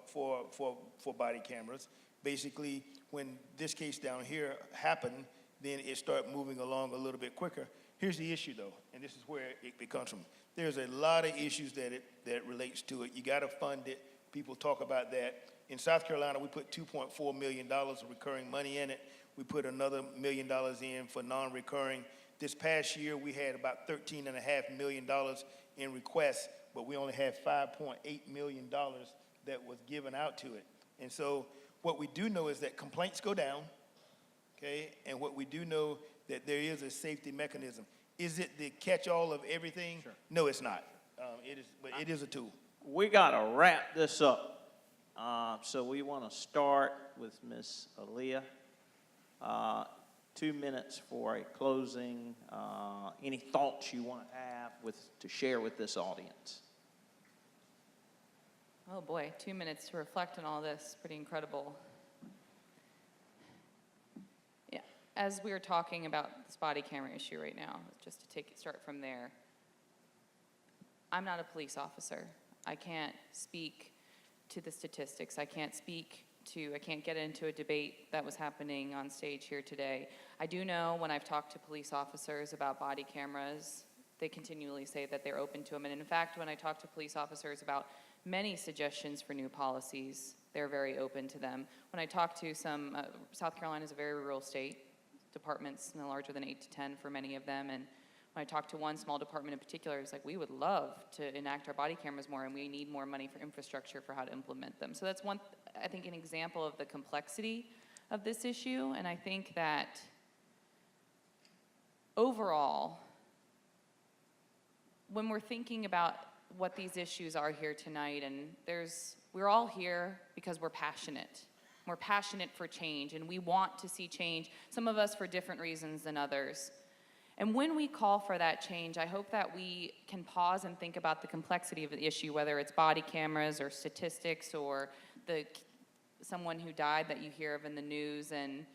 body cameras. Basically, when this case down here happened, then it started moving along a little bit quicker. Here's the issue, though, and this is where it comes from. There's a lot of issues that relates to it. You got to fund it. People talk about that. In South Carolina, we put $2.4 million of recurring money in it. We put another $1 million in for non-recurring. This past year, we had about $13.5 million in requests, but we only had $5.8 million that was given out to it. And so what we do know is that complaints go down, okay? And what we do know that there is a safety mechanism. Is it the catch-all of everything? Sure. No, it's not. But it is a tool. We got to wrap this up. So we want to start with Ms. Alia. 2 minutes for a closing. Any thoughts you want to have to share with this audience? Oh boy, 2 minutes to reflect on all this. Pretty incredible. Yeah, as we were talking about this body camera issue right now, just to start from there, I'm not a police officer. I can't speak to the statistics. I can't get into a debate that was happening on stage here today. I do know when I've talked to police officers about body cameras, they continually say that they're open to them. And in fact, when I talk to police officers about many suggestions for new policies, they're very open to them. When I talk to some, South Carolina is a very rural state, departments no larger than 8 to 10 for many of them, and when I talked to one small department in particular, it was like, we would love to enact our body cameras more, and we need more money for infrastructure for how to implement them. So that's I think, an example of the complexity of this issue, and I think that overall, when we're thinking about what these issues are here tonight, and we're all here because we're passionate. We're passionate for change, and we want to see change, some of us for different reasons than others. And when we call for that change, I hope that we can pause and think about the complexity of the issue, whether it's body cameras or statistics or someone who died that you hear of in the news, and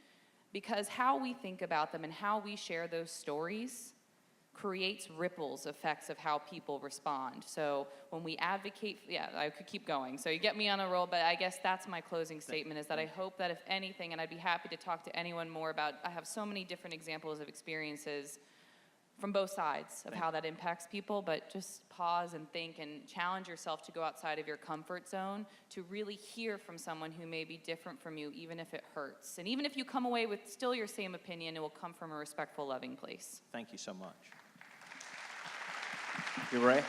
because how we think about them and how we share those stories creates effects of how people respond. So when we advocate, I could keep going. So you get me on a roll, but I guess that's my closing statement, is that I hope that if anything, and I'd be happy to talk to anyone more about, I have so many different examples of experiences from both sides of how that impacts people, but just pause and think and challenge yourself to go outside of your comfort zone to really hear from someone who may be different from you, even if it hurts. And even if you come away with still your same opinion, it will come from a respectful, loving place. Thank you so much. DeRay?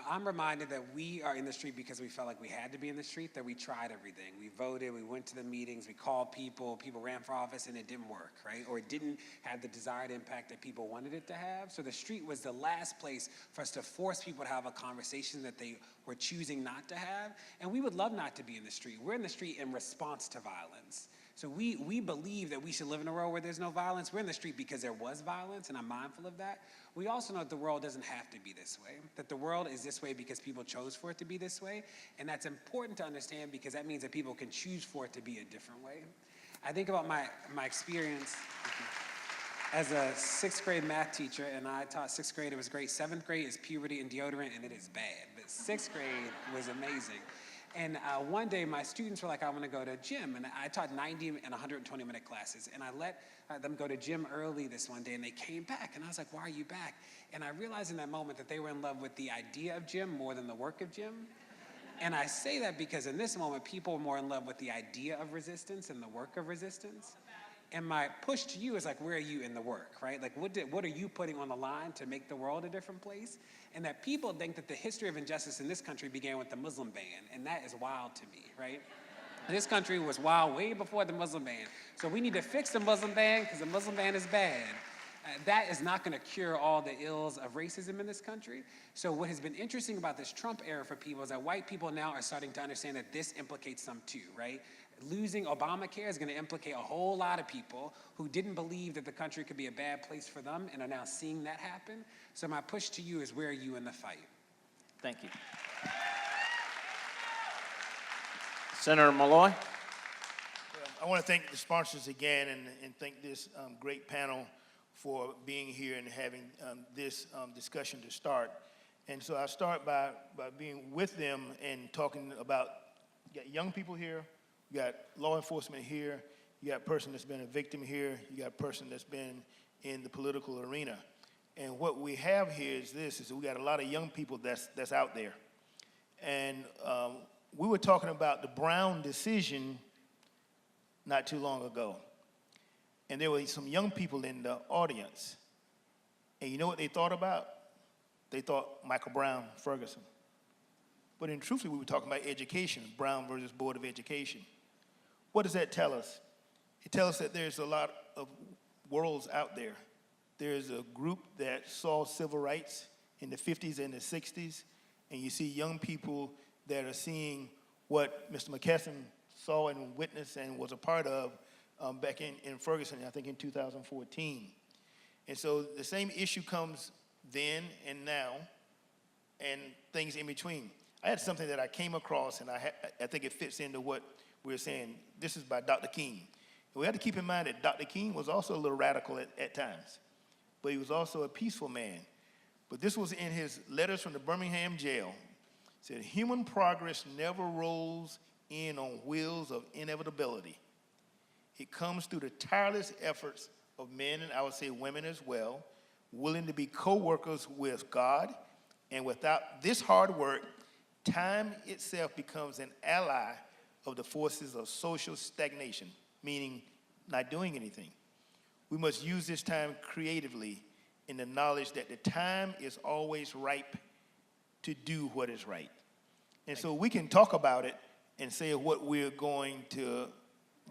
I'm reminded that we are in the street because we felt like we had to be in the street, that we tried everything. We voted, we went to the meetings, we called people ran for office, and it didn't work, right? Or it didn't have the desired impact that people wanted it to have. So the street was the last place for us to force people to have a conversation that they were choosing not to have. And we would love not to be in the street. We're in the street in response to violence. So we believe that we should live in a world where there's no violence. We're in the street because there was violence, and I'm mindful of that. We also know that the world doesn't have to be this way, that the world is this way because people chose for it to be this way, and that's important to understand because that means that people can choose for it to be a different way. I think about my experience as a 6th grade math teacher, and I taught 6th grade, it was great. 7th grade is puberty and deodorant, and it is bad, but 6th grade was amazing. And one day, my students were like, I want to go to gym. And I taught 90 and 120-minute classes. And I let them go to gym early this one day, and they came back. And I was like, why are you back? And I realized in that moment that they were in love with the idea of gym more than the work of gym. And I say that because in this moment, people are more in love with the idea of resistance and the work of resistance. And my push to you is like, where are you in the work, right? Like, what are you putting on the line to make the world a different place? And that people think that the history of injustice in this country began with the Muslim ban, and that is wild to me, right? This country was wild way before the Muslim ban. So we need to fix the Muslim ban because the Muslim ban is bad. That is not going to cure all the ills of racism in this country. So what has been interesting about this Trump era for people is that white people now are starting to understand that this implicates them too, right? Losing Obamacare is going to implicate a whole lot of people who didn't believe that the country could be a bad place for them and are now seeing that happen. So my push to you is, where are you in the fight? Thank you. Senator Malloy. I want to thank the sponsors again and thank this great panel for being here and having this discussion to start. And so I'll start by being with them and talking about, you got young people here, you got law enforcement here, you got a person that's been a victim here, you got a person that's been in the political arena. And what we have here is this, is we got a lot of young people that's out there. And we were talking about the Brown decision not too long ago. And there were some young people in the audience. And you know what they thought about? They thought Michael Brown, Ferguson. But in truthfully, we were talking about education, Brown versus Board of Education. What does that tell us? It tells us that there's a lot of worlds out there. There's a group that saw civil rights in the 50s and the 60s, and you see young people that are seeing what Mr. Mckesson saw and witnessed and was a part of back in Ferguson, I think in 2014. And so the same issue comes then and now and things in between. I had something that I came across, and I think it fits into what we're saying. This is by Dr. King. And we have to keep in mind that Dr. King was also a little radical at times, but he was also a peaceful man. But this was in his letters from the Birmingham jail. It said, human progress never rolls in on wheels of inevitability. It comes through the tireless efforts of men, and I would say women as well, willing to be co-workers with God. And without this hard work, time itself becomes an ally of the forces of social stagnation, meaning not doing anything. We must use this time creatively in the knowledge that the time is always ripe to do what is right. And so we can talk about it and say what we're going to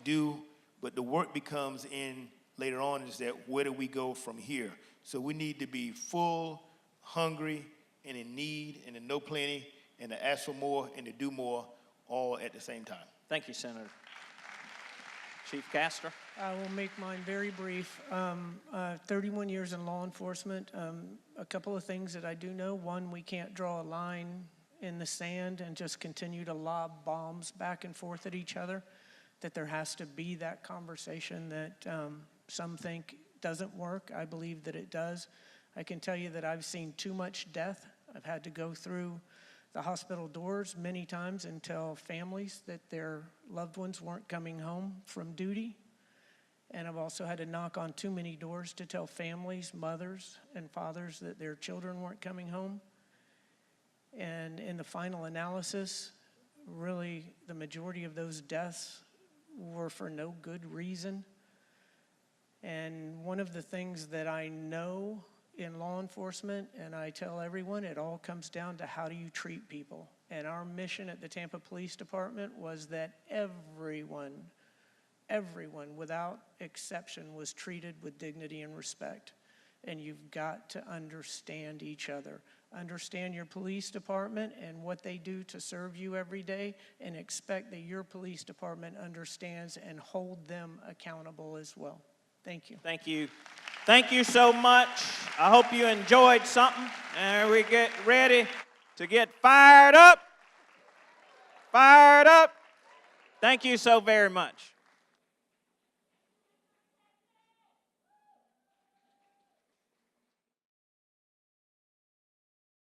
do, but the work becomes in later on is that where do we go from here? So we need to be full, hungry, and in need, and to know plenty, and to ask for more, and to do more, all at the same time. Thank you, Senator. Chief Castor. I will make mine very brief. 31 years in law enforcement. A couple of things that I do know. One, we can't draw a line in the sand and just continue to lob bombs back and forth at each other. That there has to be that conversation that some think doesn't work. I believe that it does. I can tell you that I've seen too much death. I've had to go through the hospital doors many times and tell families that their loved ones weren't coming home from duty. And I've also had to knock on too many doors to tell families, mothers and fathers that their children weren't coming home. And in the final analysis, really the majority of those deaths were for no good reason. And one of the things that I know in law enforcement, and I tell everyone, it all comes down to how do you treat people. And our mission at the Tampa Police Department was that everyone without exception was treated with dignity and respect. And you've got to understand each other. Understand your police department and what they do to serve you every day, and expect that your police department understands and hold them accountable as well. Thank you. Thank you. Thank you so much. I hope you enjoyed something. And we get ready to get fired up. Fired up. Thank you so very much.